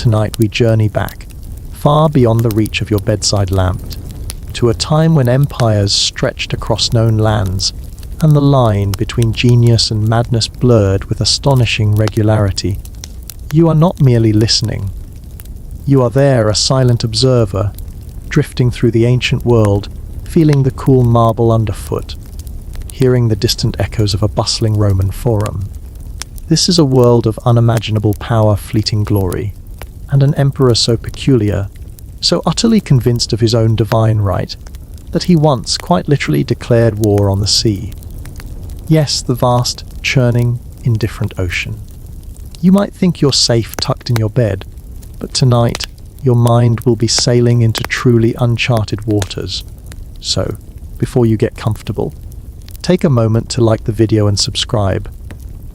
tonight we journey back, far beyond the reach of your bedside lamp, to a time when empires stretched across known lands, and the line between genius and madness blurred with astonishing regularity. You are not merely listening. You are there, a silent observer, drifting through the ancient world, feeling the cool marble underfoot, hearing the distant echoes of a bustling Roman forum. This is a world of unimaginable power, fleeting glory, and an emperor so peculiar, so utterly convinced of his own divine right, that he once quite literally declared war on the sea. Yes, the vast, churning, indifferent ocean. You might think you're safe tucked in your bed, but tonight your mind will be sailing into truly uncharted waters. So, before you get comfortable, take a moment to like the video and subscribe,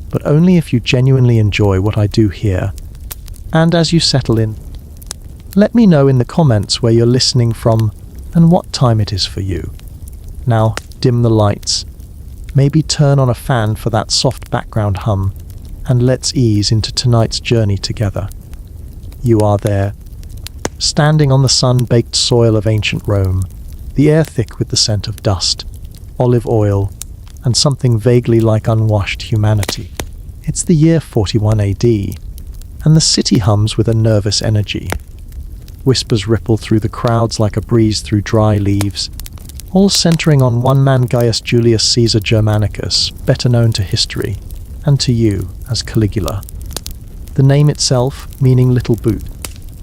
but only if you genuinely enjoy what I do here. And as you settle in, let me know in the comments where you're listening from and what time it is for you. Now, dim the lights, maybe turn on a fan for that soft background hum, and let's ease into tonight's journey together. You are there, standing on the sun-baked soil of ancient Rome, the air thick with the scent of dust, olive oil, and something vaguely like unwashed humanity. It's the year 41 AD, and the city hums with a nervous energy. Whispers ripple through the crowds like a breeze through dry leaves, all centering on one man, Gaius Julius Caesar Germanicus, better known to history, and to you as Caligula. The name itself, meaning little boot,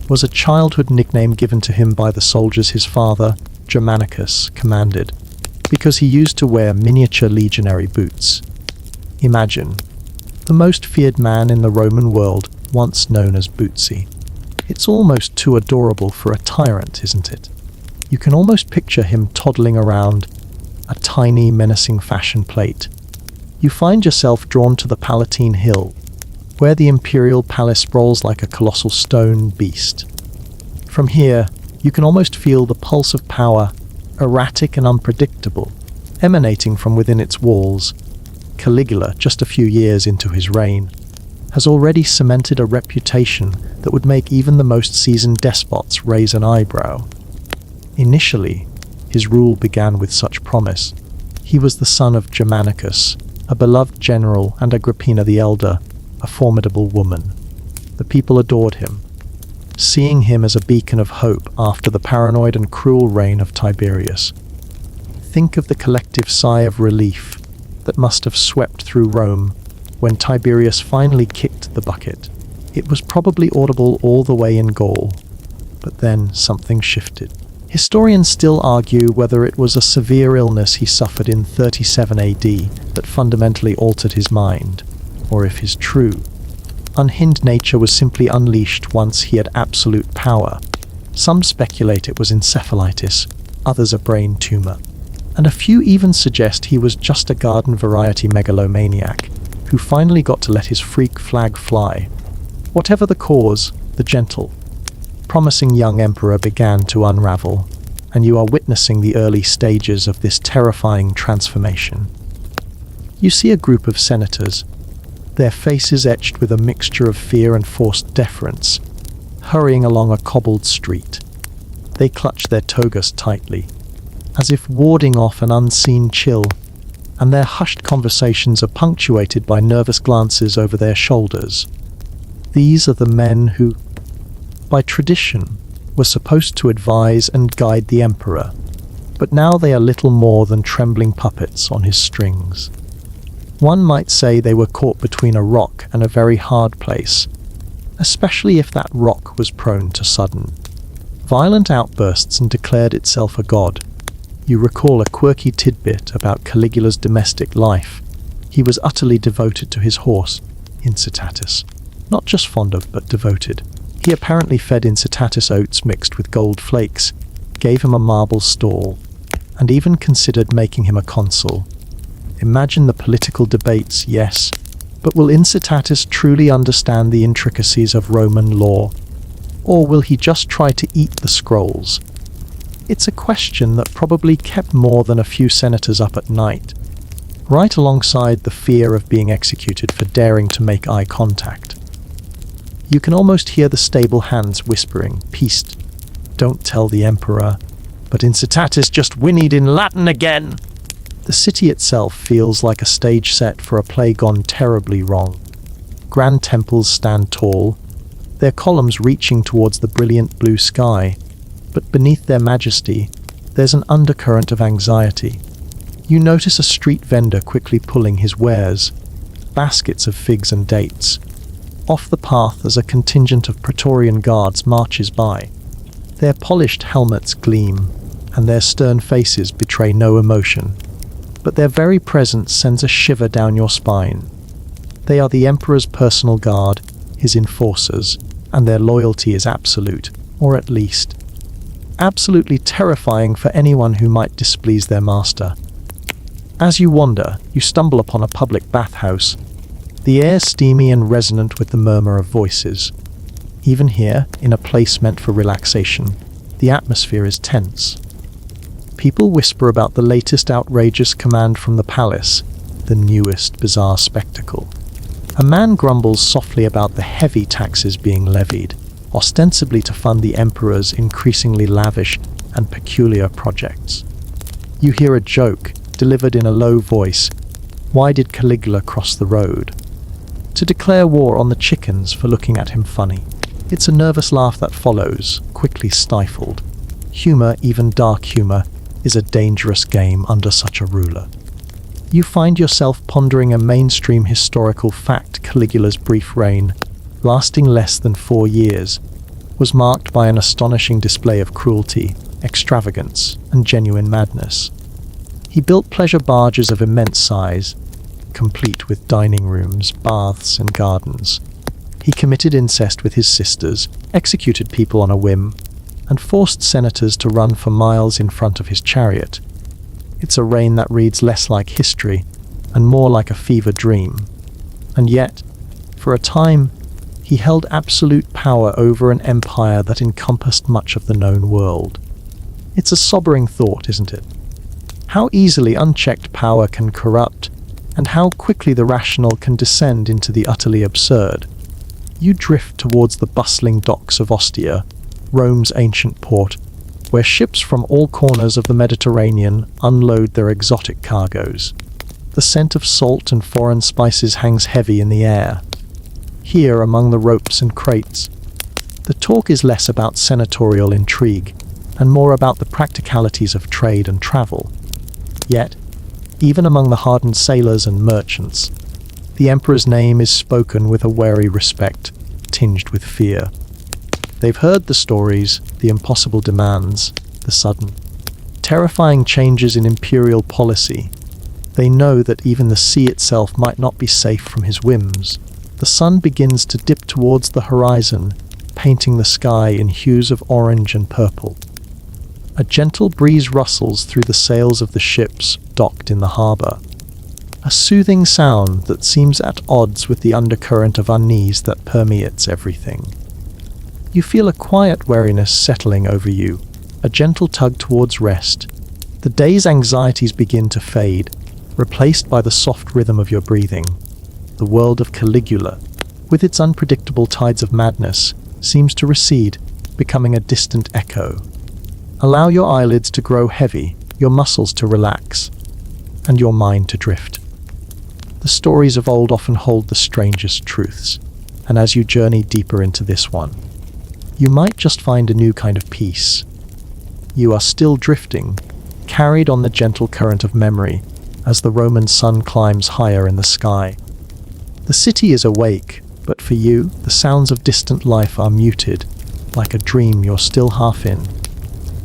was a childhood nickname given to him by the soldiers his father, Germanicus, commanded, because he used to wear miniature legionary boots. Imagine, the most feared man in the Roman world, once known as Bootsy. It's almost too adorable for a tyrant, isn't it? You can almost picture him toddling around, a tiny, menacing fashion plate. You find yourself drawn to the Palatine Hill, where the imperial palace sprawls like a colossal stone beast. From here, you can almost feel the pulse of power, erratic and unpredictable, emanating from within its walls. Caligula, just a few years into his reign, has already cemented a reputation that would make even the most seasoned despots raise an eyebrow. Initially, his rule began with such promise. He was the son of Germanicus, a beloved general, and Agrippina the Elder, a formidable woman. The people adored him, seeing him as a beacon of hope after the paranoid and cruel reign of Tiberius. Think of the collective sigh of relief that must have swept through Rome when Tiberius finally kicked the bucket. It was probably audible all the way in Gaul. But then something shifted. Historians still argue whether it was a severe illness he suffered in 37 AD that fundamentally altered his mind, or if his true, unhinged nature was simply unleashed once he had absolute power. Some speculate it was encephalitis, others a brain tumor, and a few even suggest he was just a garden-variety megalomaniac who finally got to let his freak flag fly. Whatever the cause, the gentle, promising young emperor began to unravel, and you are witnessing the early stages of this terrifying transformation. You see a group of senators, their faces etched with a mixture of fear and forced deference, hurrying along a cobbled street. They clutch their togas tightly, as if warding off an unseen chill, and their hushed conversations are punctuated by nervous glances over their shoulders. These are the men who, by tradition, were supposed to advise and guide the emperor, but now they are little more than trembling puppets on his strings. One might say they were caught between a rock and a very hard place, especially if that rock was prone to sudden, violent outbursts and declared itself a god. You recall a quirky tidbit about Caligula's domestic life. He was utterly devoted to his horse, Incitatus. Not just fond of, but devoted. He apparently fed Incitatus oats mixed with gold flakes, gave him a marble stall, and even considered making him a consul. Imagine the political debates, yes, but will Incitatus truly understand the intricacies of Roman law? Or will he just try to eat the scrolls? It's a question that probably kept more than a few senators up at night, right alongside the fear of being executed for daring to make eye contact. You can almost hear the stable hands whispering, "Peace, don't tell the emperor, but incitatis just whinnied in Latin again." The city itself feels like a stage set for a play gone terribly wrong. Grand temples stand tall, their columns reaching towards the brilliant blue sky, but beneath their majesty, there's an undercurrent of anxiety. You notice a street vendor quickly pulling his wares, baskets of figs and dates, off the path as a contingent of Praetorian guards marches by. Their polished helmets gleam, and their stern faces betray no emotion, but their very presence sends a shiver down your spine. They are the emperor's personal guard, his enforcers, and their loyalty is absolute, or at least absolutely terrifying for anyone who might displease their master. As you wander, you stumble upon a public bathhouse, the air steamy and resonant with the murmur of voices. Even here, in a place meant for relaxation, the atmosphere is tense. People whisper about the latest outrageous command from the palace, the newest bizarre spectacle. A man grumbles softly about the heavy taxes being levied, ostensibly to fund the emperor's increasingly lavish and peculiar projects. You hear a joke, delivered in a low voice. Why did Caligula cross the road? To declare war on the chickens for looking at him funny. It's a nervous laugh that follows, quickly stifled. Humor, even dark humor, is a dangerous game under such a ruler. You find yourself pondering a mainstream historical fact. Caligula's brief reign, lasting less than 4 years, was marked by an astonishing display of cruelty, extravagance, and genuine madness. He built pleasure barges of immense size, complete with dining rooms, baths, and gardens. He committed incest with his sisters, executed people on a whim, and forced senators to run for miles in front of his chariot. It's a reign that reads less like history and more like a fever dream. And yet, for a time, he held absolute power over an empire that encompassed much of the known world. It's a sobering thought, isn't it? How easily unchecked power can corrupt, and how quickly the rational can descend into the utterly absurd. You drift towards the bustling docks of Ostia, Rome's ancient port, where ships from all corners of the Mediterranean unload their exotic cargoes. The scent of salt and foreign spices hangs heavy in the air. Here, among the ropes and crates, the talk is less about senatorial intrigue and more about the practicalities of trade and travel. Yet, even among the hardened sailors and merchants, the emperor's name is spoken with a wary respect, tinged with fear. They've heard the stories, the impossible demands, the sudden, terrifying changes in imperial policy. They know that even the sea itself might not be safe from his whims. The sun begins to dip towards the horizon, painting the sky in hues of orange and purple. A gentle breeze rustles through the sails of the ships docked in the harbour, a soothing sound that seems at odds with the undercurrent of unease that permeates everything. You feel a quiet weariness settling over you, a gentle tug towards rest. The day's anxieties begin to fade, replaced by the soft rhythm of your breathing. The world of Caligula, with its unpredictable tides of madness, seems to recede, becoming a distant echo. Allow your eyelids to grow heavy, your muscles to relax, and your mind to drift. The stories of old often hold the strangest truths, and as you journey deeper into this one, you might just find a new kind of peace. You are still drifting, carried on the gentle current of memory, as the Roman sun climbs higher in the sky. The city is awake, but for you, the sounds of distant life are muted, like a dream you're still half in.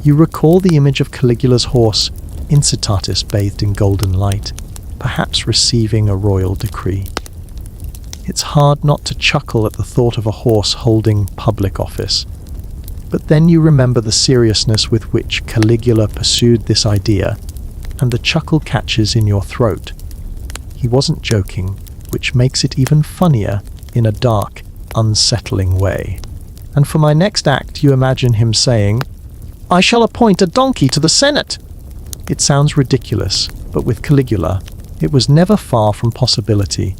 You recall the image of Caligula's horse, Incitatus, bathed in golden light, perhaps receiving a royal decree. It's hard not to chuckle at the thought of a horse holding public office. But then you remember the seriousness with which Caligula pursued this idea, and the chuckle catches in your throat. He wasn't joking, which makes it even funnier in a dark, unsettling way. And for my next act, you imagine him saying, "I shall appoint a donkey to the Senate." It sounds ridiculous, but with Caligula, it was never far from possibility.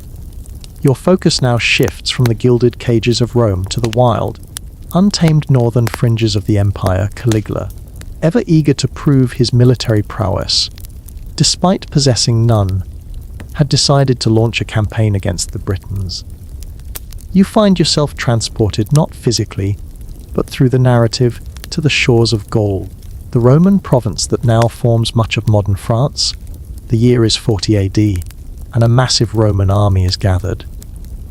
Your focus now shifts from the gilded cages of Rome to the wild, untamed northern fringes of the empire. Caligula, ever eager to prove his military prowess, despite possessing none, had decided to launch a campaign against the Britons. You find yourself transported not physically, but through the narrative to the shores of Gaul, the Roman province that now forms much of modern France. The year is 40 AD, and a massive Roman army is gathered.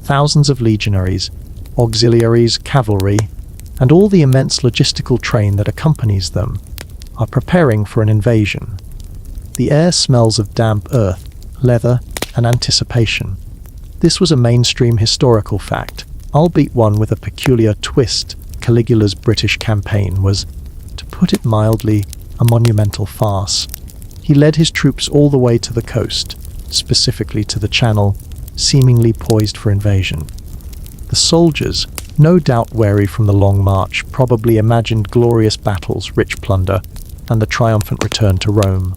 Thousands of legionaries, auxiliaries, cavalry, and all the immense logistical train that accompanies them are preparing for an invasion. The air smells of damp earth, leather, and anticipation. This was a mainstream historical fact, albeit one with a peculiar twist. Caligula's British campaign was, to put it mildly, a monumental farce. He led his troops all the way to the coast, specifically to the Channel, seemingly poised for invasion. The soldiers, no doubt weary from the long march, probably imagined glorious battles, rich plunder, and the triumphant return to Rome.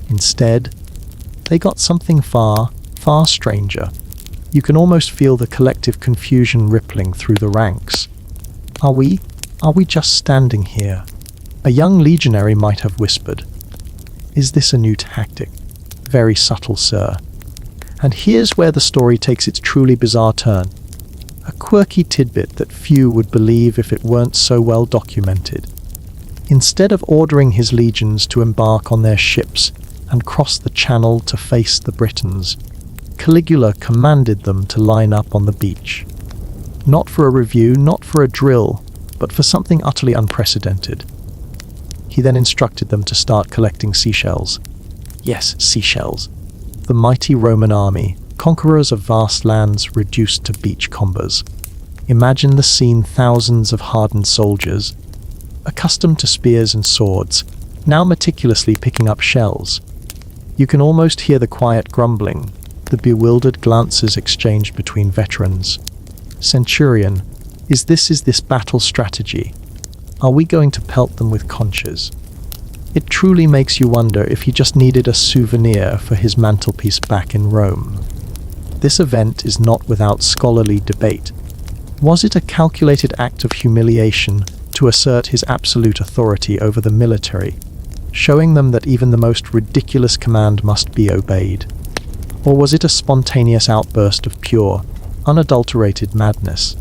Instead, they got something far, far stranger. You can almost feel the collective confusion rippling through the ranks. Are we just standing here? A young legionary might have whispered. Is this a new tactic? Very subtle, sir. And here's where the story takes its truly bizarre turn. A quirky tidbit that few would believe if it weren't so well documented. Instead of ordering his legions to embark on their ships and cross the Channel to face the Britons, Caligula commanded them to line up on the beach. Not for a review, not for a drill, but for something utterly unprecedented. He then instructed them to start collecting seashells. Yes, seashells. The mighty Roman army, conquerors of vast lands reduced to beach combers. Imagine the scene: thousands of hardened soldiers, accustomed to spears and swords, now meticulously picking up shells. You can almost hear the quiet grumbling, the bewildered glances exchanged between veterans. Centurion, is this battle strategy? Are we going to pelt them with conches? It truly makes you wonder if he just needed a souvenir for his mantelpiece back in Rome. This event is not without scholarly debate. Was it a calculated act of humiliation to assert his absolute authority over the military, showing them that even the most ridiculous command must be obeyed? Or was it a spontaneous outburst of pure, unadulterated madness?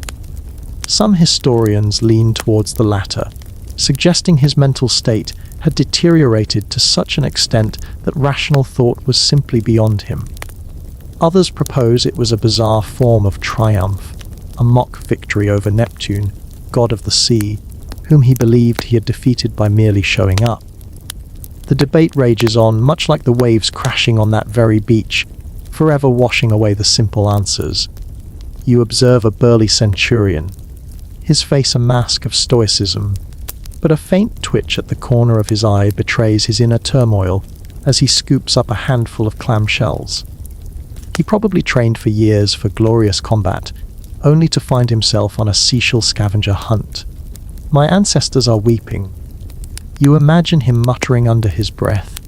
Some historians lean towards the latter, suggesting his mental state had deteriorated to such an extent that rational thought was simply beyond him. Others propose it was a bizarre form of triumph, a mock victory over Neptune, god of the sea, whom he believed he had defeated by merely showing up. The debate rages on, much like the waves crashing on that very beach, forever washing away the simple answers. You observe a burly centurion, his face a mask of stoicism, but a faint twitch at the corner of his eye betrays his inner turmoil as he scoops up a handful of clamshells. He probably trained for years for glorious combat, only to find himself on a seashell scavenger hunt. My ancestors are weeping. You imagine him muttering under his breath,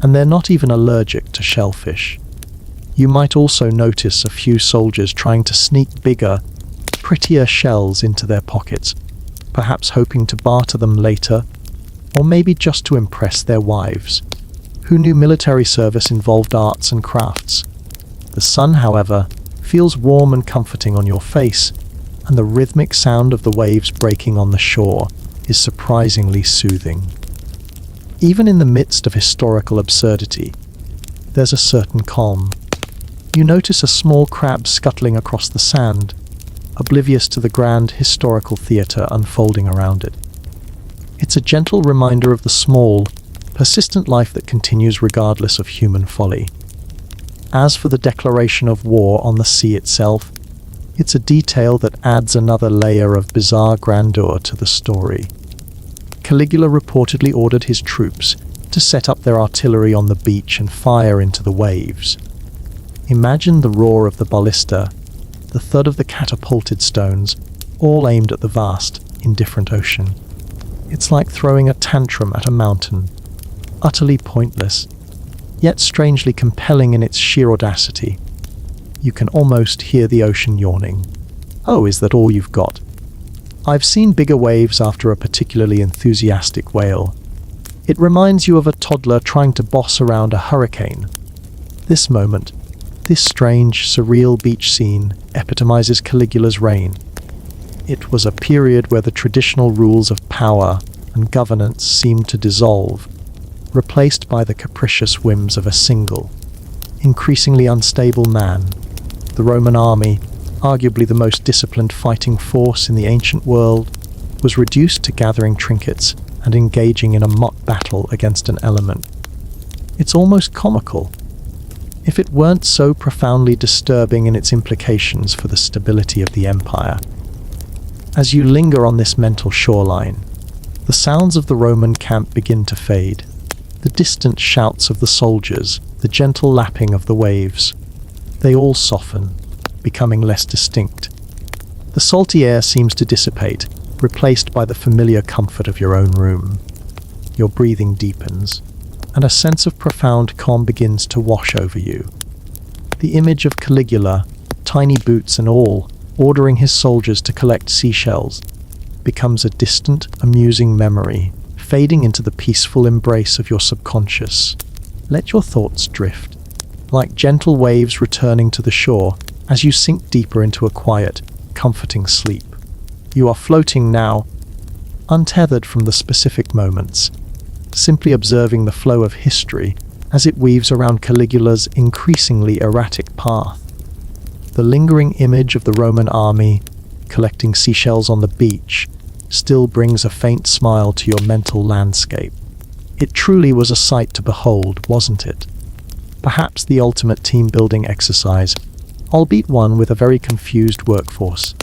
and they're not even allergic to shellfish. You might also notice a few soldiers trying to sneak bigger, prettier shells into their pockets, perhaps hoping to barter them later, or maybe just to impress their wives, who knew military service involved arts and crafts. The sun, however, feels warm and comforting on your face, and the rhythmic sound of the waves breaking on the shore is surprisingly soothing. Even in the midst of historical absurdity, there's a certain calm. You notice a small crab scuttling across the sand, oblivious to the grand historical theatre unfolding around it. It's a gentle reminder of the small, persistent life that continues regardless of human folly. As for the declaration of war on the sea itself, it's a detail that adds another layer of bizarre grandeur to the story. Caligula reportedly ordered his troops to set up their artillery on the beach and fire into the waves. Imagine the roar of the ballista, the thud of the catapulted stones, all aimed at the vast, indifferent ocean. It's like throwing a tantrum at a mountain, utterly pointless, yet strangely compelling in its sheer audacity. You can almost hear the ocean yawning. Oh, is that all you've got? I've seen bigger waves after a particularly enthusiastic whale. It reminds you of a toddler trying to boss around a hurricane. This moment, this strange, surreal beach scene, epitomizes Caligula's reign. It was a period where the traditional rules of power and governance seemed to dissolve, replaced by the capricious whims of a single, increasingly unstable man. The Roman army, arguably the most disciplined fighting force in the ancient world, was reduced to gathering trinkets and engaging in a mock battle against an element. It's almost comical, if it weren't so profoundly disturbing in its implications for the stability of the empire. As you linger on this mental shoreline, the sounds of the Roman camp begin to fade. The distant shouts of the soldiers, the gentle lapping of the waves, they all soften, becoming less distinct. The salty air seems to dissipate, replaced by the familiar comfort of your own room. Your breathing deepens, and a sense of profound calm begins to wash over you. The image of Caligula, tiny boots and all, ordering his soldiers to collect seashells, becomes a distant, amusing memory, fading into the peaceful embrace of your subconscious. Let your thoughts drift, like gentle waves returning to the shore as you sink deeper into a quiet, comforting sleep. You are floating now, untethered from the specific moments, simply observing the flow of history as it weaves around Caligula's increasingly erratic path. The lingering image of the Roman army, collecting seashells on the beach, still brings a faint smile to your mental landscape. It truly was a sight to behold, wasn't it? Perhaps the ultimate team-building exercise, albeit one with a very confused workforce.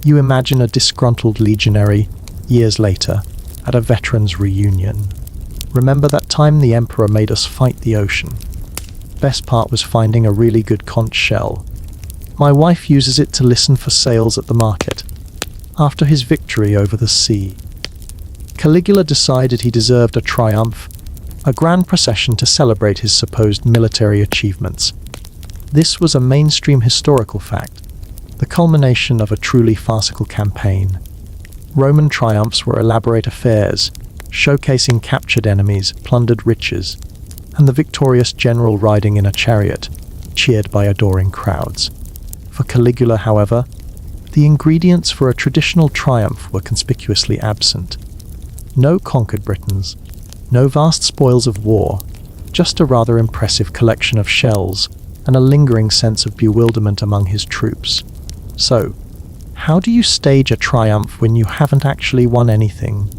You imagine a disgruntled legionary, years later, at a veterans' reunion. Remember that time the emperor made us fight the ocean? Best part was finding a really good conch shell. My wife uses it to listen for sails at the market. After his victory over the sea, Caligula decided he deserved a triumph, a grand procession to celebrate his supposed military achievements. This was a mainstream historical fact, the culmination of a truly farcical campaign. Roman triumphs were elaborate affairs, showcasing captured enemies, plundered riches, and the victorious general riding in a chariot, cheered by adoring crowds. For Caligula, however, the ingredients for a traditional triumph were conspicuously absent. No conquered Britons, no vast spoils of war, just a rather impressive collection of shells and a lingering sense of bewilderment among his troops. So, how do you stage a triumph when you haven't actually won anything?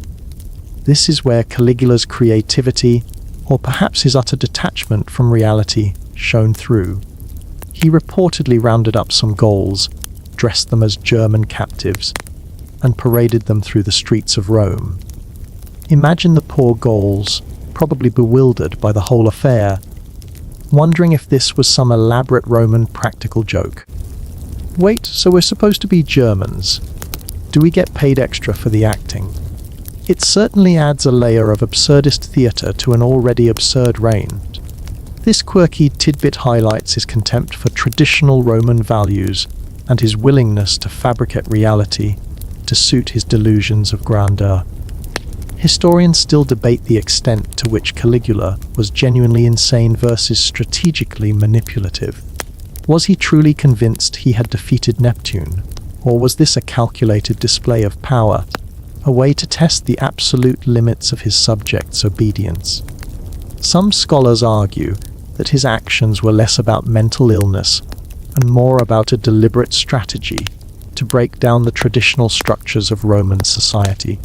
This is where Caligula's creativity, or perhaps his utter detachment from reality, shone through. He reportedly rounded up some Gauls, dressed them as German captives, and paraded them through the streets of Rome. Imagine the poor Gauls, probably bewildered by the whole affair, wondering if this was some elaborate Roman practical joke. Wait, so we're supposed to be Germans? Do we get paid extra for the acting? It certainly adds a layer of absurdist theatre to an already absurd reign. This quirky tidbit highlights his contempt for traditional Roman values and his willingness to fabricate reality to suit his delusions of grandeur. Historians still debate the extent to which Caligula was genuinely insane versus strategically manipulative. Was he truly convinced he had defeated Neptune, or was this a calculated display of power, a way to test the absolute limits of his subjects' obedience? Some scholars argue that his actions were less about mental illness and more about a deliberate strategy to break down the traditional structures of Roman society,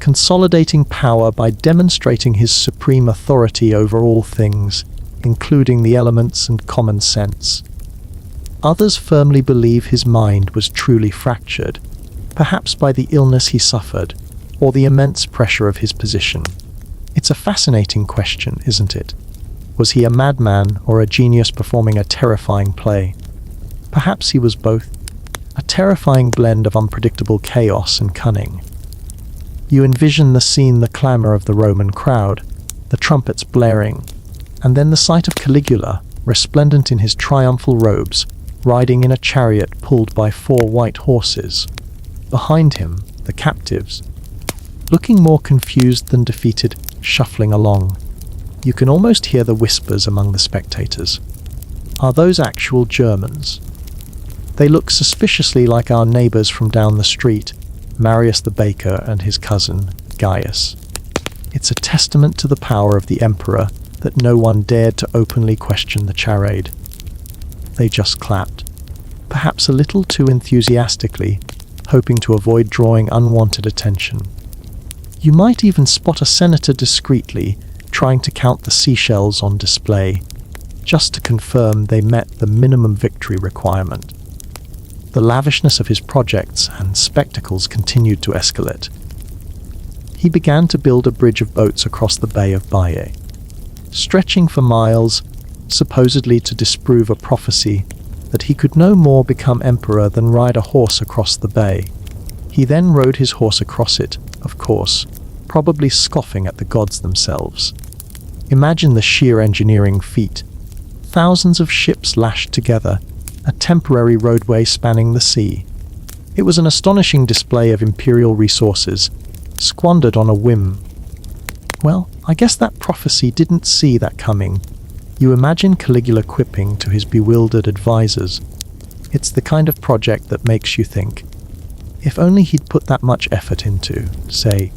consolidating power by demonstrating his supreme authority over all things, including the elements and common sense. Others firmly believe his mind was truly fractured, perhaps by the illness he suffered or the immense pressure of his position. It's a fascinating question, isn't it? Was he a madman or a genius performing a terrifying play? Perhaps he was both, a terrifying blend of unpredictable chaos and cunning. You envision the scene, the clamor of the Roman crowd, the trumpets blaring, and then the sight of Caligula, resplendent in his triumphal robes, riding in a chariot pulled by 4 white horses. Behind him, the captives, looking more confused than defeated, shuffling along. You can almost hear the whispers among the spectators. Are those actual Germans? They look suspiciously like our neighbors from down the street, Marius the baker and his cousin, Gaius. It's a testament to the power of the emperor that no one dared to openly question the charade. They just clapped, perhaps a little too enthusiastically, hoping to avoid drawing unwanted attention. You might even spot a senator discreetly trying to count the seashells on display, just to confirm they met the minimum victory requirement. The lavishness of his projects and spectacles continued to escalate. He began to build a bridge of boats across the Bay of Baiae, stretching for miles, supposedly to disprove a prophecy that he could no more become emperor than ride a horse across the bay. He then rode his horse across it, of course, probably scoffing at the gods themselves. Imagine the sheer engineering feat. Thousands of ships lashed together, a temporary roadway spanning the sea. It was an astonishing display of imperial resources, squandered on a whim. Well, I guess that prophecy didn't see that coming. You imagine Caligula quipping to his bewildered advisors. It's the kind of project that makes you think. If only he'd put that much effort into, say,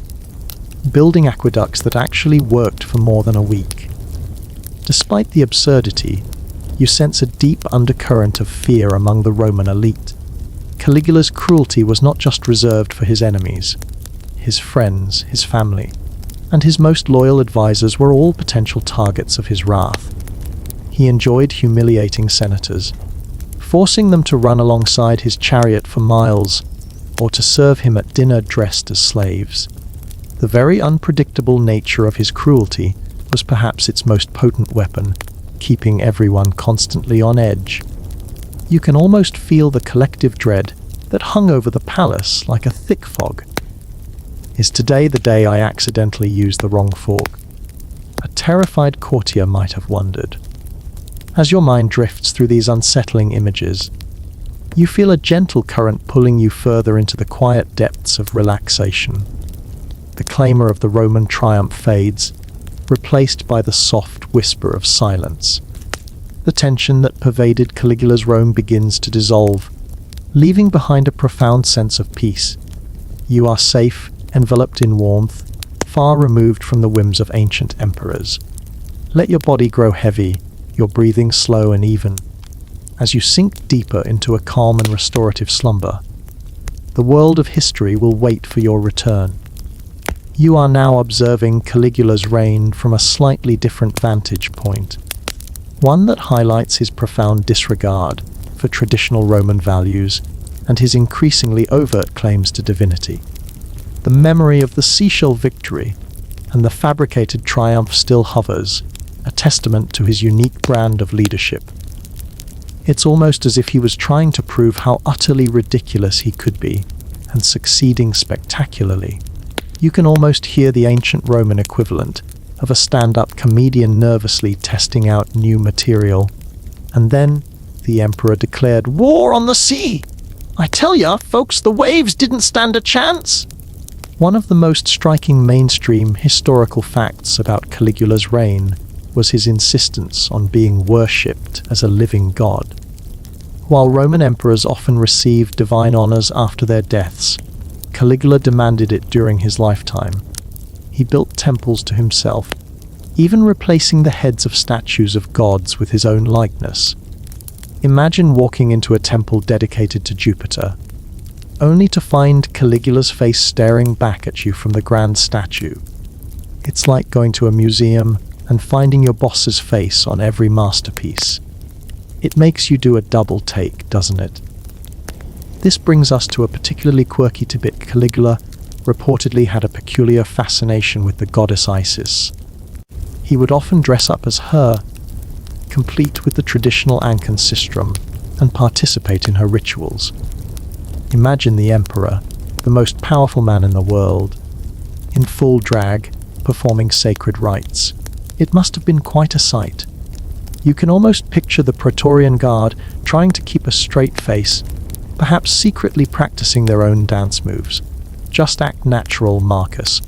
building aqueducts that actually worked for more than a week. Despite the absurdity, you sense a deep undercurrent of fear among the Roman elite. Caligula's cruelty was not just reserved for his enemies. His friends, his family, and his most loyal advisors were all potential targets of his wrath. He enjoyed humiliating senators, forcing them to run alongside his chariot for miles, or to serve him at dinner dressed as slaves. The very unpredictable nature of his cruelty was perhaps its most potent weapon, keeping everyone constantly on edge. You can almost feel the collective dread that hung over the palace like a thick fog. Is today the day I accidentally used the wrong fork? A terrified courtier might have wondered. As your mind drifts through these unsettling images, you feel a gentle current pulling you further into the quiet depths of relaxation. The clamour of the Roman triumph fades, replaced by the soft whisper of silence. The tension that pervaded Caligula's Rome begins to dissolve, leaving behind a profound sense of peace. You are safe, enveloped in warmth, far removed from the whims of ancient emperors. Let your body grow heavy, your breathing slow and even, as you sink deeper into a calm and restorative slumber. The world of history will wait for your return. You are now observing Caligula's reign from a slightly different vantage point, one that highlights his profound disregard for traditional Roman values and his increasingly overt claims to divinity. The memory of the seashell victory and the fabricated triumph still hovers, a testament to his unique brand of leadership. It's almost as if he was trying to prove how utterly ridiculous he could be, and succeeding spectacularly. You can almost hear the ancient Roman equivalent of a stand-up comedian nervously testing out new material. And then the emperor declared war on the sea. I tell ya, folks, the waves didn't stand a chance. One of the most striking mainstream historical facts about Caligula's reign was his insistence on being worshipped as a living god. While Roman emperors often received divine honors after their deaths, Caligula demanded it during his lifetime. He built temples to himself, even replacing the heads of statues of gods with his own likeness. Imagine walking into a temple dedicated to Jupiter, only to find Caligula's face staring back at you from the grand statue. It's like going to a museum and finding your boss's face on every masterpiece. It makes you do a double take, doesn't it? This brings us to a particularly quirky tidbit. Caligula reportedly had a peculiar fascination with the goddess Isis. He would often dress up as her, complete with the traditional Ancan sistrum, and participate in her rituals. Imagine the emperor, the most powerful man in the world, in full drag, performing sacred rites. It must have been quite a sight. You can almost picture the Praetorian Guard trying to keep a straight face, perhaps secretly practicing their own dance moves. Just act natural, Marcus.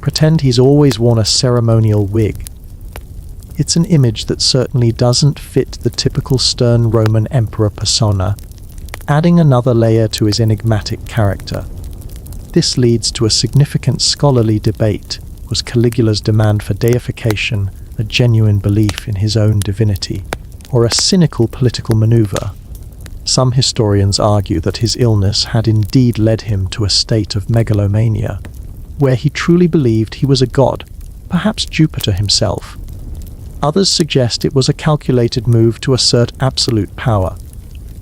Pretend he's always worn a ceremonial wig. It's an image that certainly doesn't fit the typical stern Roman emperor persona, adding another layer to his enigmatic character. This leads to a significant scholarly debate. Was Caligula's demand for deification a genuine belief in his own divinity, or a cynical political maneuver? Some historians argue that his illness had indeed led him to a state of megalomania, where he truly believed he was a god, perhaps Jupiter himself. Others suggest it was a calculated move to assert absolute power,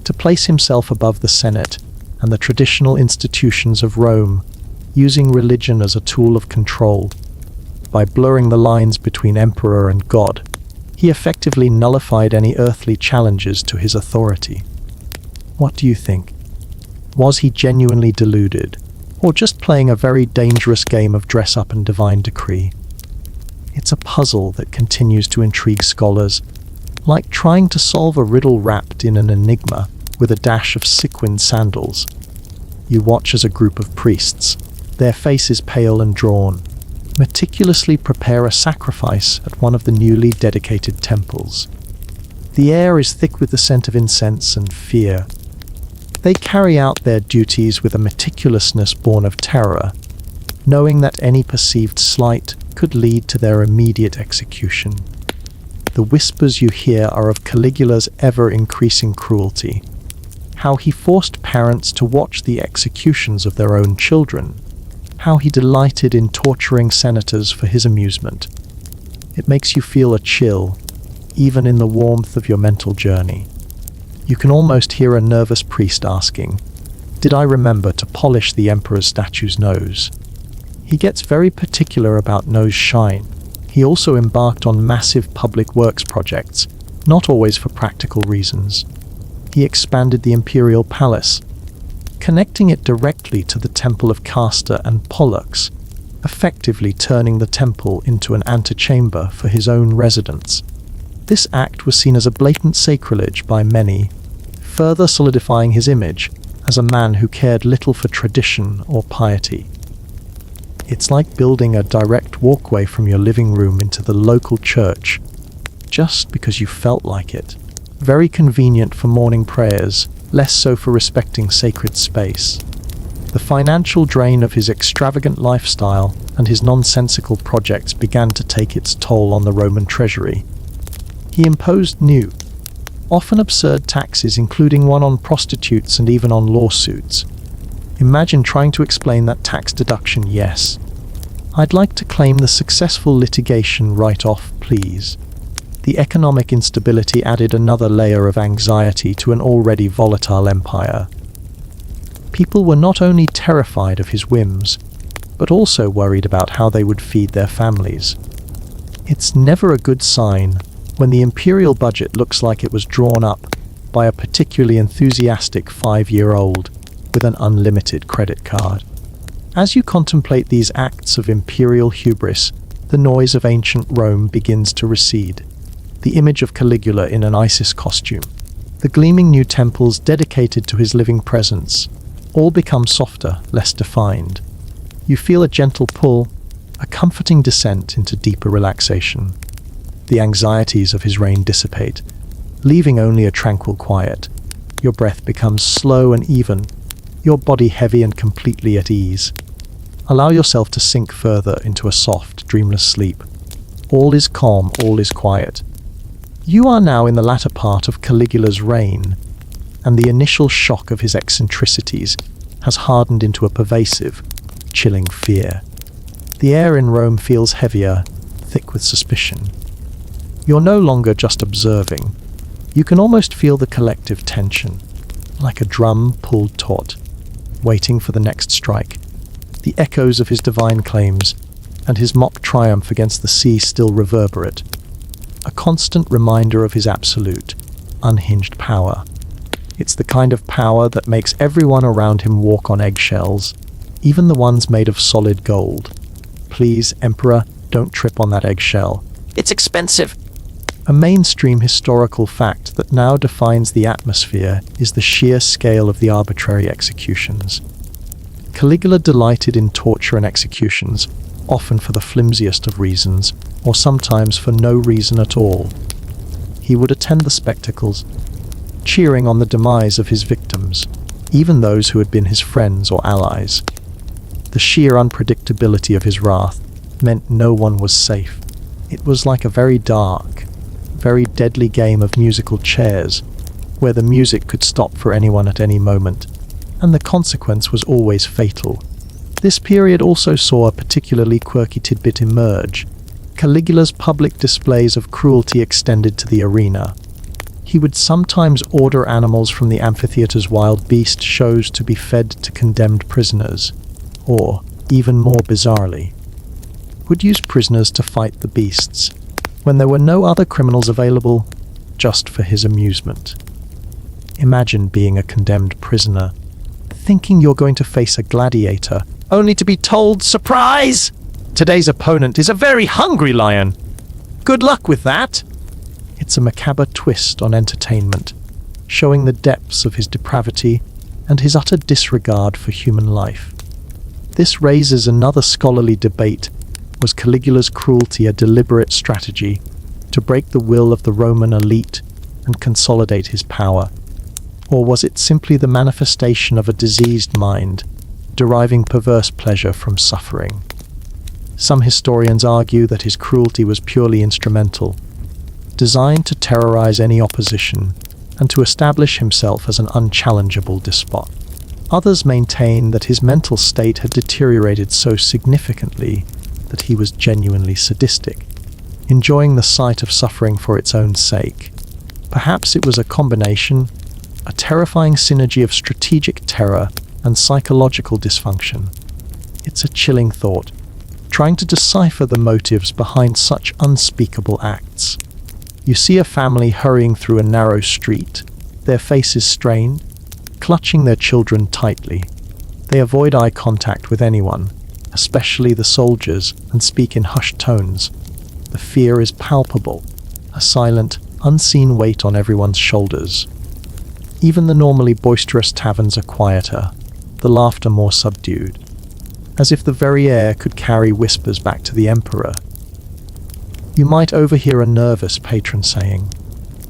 to place himself above the Senate and the traditional institutions of Rome, using religion as a tool of control. By blurring the lines between emperor and god, he effectively nullified any earthly challenges to his authority. What do you think? Was he genuinely deluded, or just playing a very dangerous game of dress-up and divine decree? It's a puzzle that continues to intrigue scholars, like trying to solve a riddle wrapped in an enigma with a dash of sequined sandals. You watch as a group of priests, their faces pale and drawn, meticulously prepare a sacrifice at one of the newly dedicated temples. The air is thick with the scent of incense and fear. They carry out their duties with a meticulousness born of terror, knowing that any perceived slight could lead to their immediate execution. The whispers you hear are of Caligula's ever-increasing cruelty, how he forced parents to watch the executions of their own children, how he delighted in torturing senators for his amusement. It makes you feel a chill, even in the warmth of your mental journey. You can almost hear a nervous priest asking, "Did I remember to polish the emperor's statue's nose?" He gets very particular about nose shine. He also embarked on massive public works projects, not always for practical reasons. He expanded the imperial palace, connecting it directly to the temple of Castor and Pollux, effectively turning the temple into an antechamber for his own residence. This act was seen as a blatant sacrilege by many, further solidifying his image as a man who cared little for tradition or piety. It's like building a direct walkway from your living room into the local church, just because you felt like it. Very convenient for morning prayers, less so for respecting sacred space. The financial drain of his extravagant lifestyle and his nonsensical projects began to take its toll on the Roman treasury. He imposed new, often absurd taxes, including one on prostitutes and even on lawsuits. Imagine trying to explain that tax deduction. Yes, I'd like to claim the successful litigation write-off, please. The economic instability added another layer of anxiety to an already volatile empire. People were not only terrified of his whims, but also worried about how they would feed their families. It's never a good sign when the imperial budget looks like it was drawn up by a particularly enthusiastic 5-year-old with an unlimited credit card. As you contemplate these acts of imperial hubris, the noise of ancient Rome begins to recede. The image of Caligula in an Isis costume, the gleaming new temples dedicated to his living presence, all become softer, less defined. You feel a gentle pull, a comforting descent into deeper relaxation. The anxieties of his reign dissipate, leaving only a tranquil quiet. Your breath becomes slow and even, your body heavy and completely at ease. Allow yourself to sink further into a soft, dreamless sleep. All is calm, all is quiet. You are now in the latter part of Caligula's reign, and the initial shock of his eccentricities has hardened into a pervasive, chilling fear. The air in Rome feels heavier, thick with suspicion. You're no longer just observing. You can almost feel the collective tension, like a drum pulled taut, waiting for the next strike. The echoes of his divine claims and his mock triumph against the sea still reverberate, a constant reminder of his absolute, unhinged power. It's the kind of power that makes everyone around him walk on eggshells, even the ones made of solid gold. Please, Emperor, don't trip on that eggshell. It's expensive. A mainstream historical fact that now defines the atmosphere is the sheer scale of the arbitrary executions. Caligula delighted in torture and executions, often for the flimsiest of reasons, or sometimes for no reason at all. He would attend the spectacles, cheering on the demise of his victims, even those who had been his friends or allies. The sheer unpredictability of his wrath meant no one was safe. It was like a very dark, very deadly game of musical chairs, where the music could stop for anyone at any moment, and the consequence was always fatal. This period also saw a particularly quirky tidbit emerge. Caligula's public displays of cruelty extended to the arena. He would sometimes order animals from the amphitheater's wild beast shows to be fed to condemned prisoners, or, even more bizarrely, would use prisoners to fight the beasts, when there were no other criminals available, just for his amusement. Imagine being a condemned prisoner, thinking you're going to face a gladiator, only to be told, "Surprise! Today's opponent is a very hungry lion. Good luck with that." It's a macabre twist on entertainment, showing the depths of his depravity and his utter disregard for human life. This raises another scholarly debate. Was Caligula's cruelty a deliberate strategy to break the will of the Roman elite and consolidate his power? Or was it simply the manifestation of a diseased mind, deriving perverse pleasure from suffering? Some historians argue that his cruelty was purely instrumental, designed to terrorize any opposition and to establish himself as an unchallengeable despot. Others maintain that his mental state had deteriorated so significantly that he was genuinely sadistic, enjoying the sight of suffering for its own sake. Perhaps it was a combination, a terrifying synergy of strategic terror and psychological dysfunction. It's a chilling thought, trying to decipher the motives behind such unspeakable acts. You see a family hurrying through a narrow street, their faces strained, clutching their children tightly. They avoid eye contact with anyone, especially the soldiers, and speak in hushed tones. The fear is palpable, a silent, unseen weight on everyone's shoulders. Even the normally boisterous taverns are quieter, the laughter more subdued, as if the very air could carry whispers back to the emperor. You might overhear a nervous patron saying,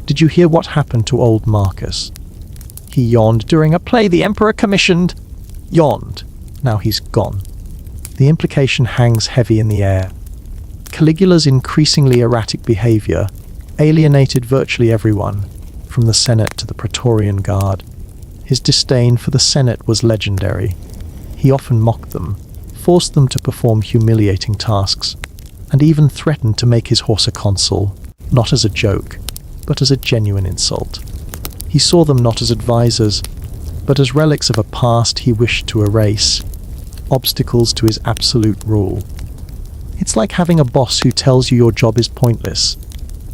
"Did you hear what happened to old Marcus? He yawned during a play the emperor commissioned." Yawned. Now he's gone. The implication hangs heavy in the air. Caligula's increasingly erratic behavior alienated virtually everyone, from the Senate to the Praetorian Guard. His disdain for the Senate was legendary. He often mocked them, forced them to perform humiliating tasks, and even threatened to make his horse a consul, not as a joke, but as a genuine insult. He saw them not as advisors, but as relics of a past he wished to erase, obstacles to his absolute rule. It's like having a boss who tells you your job is pointless,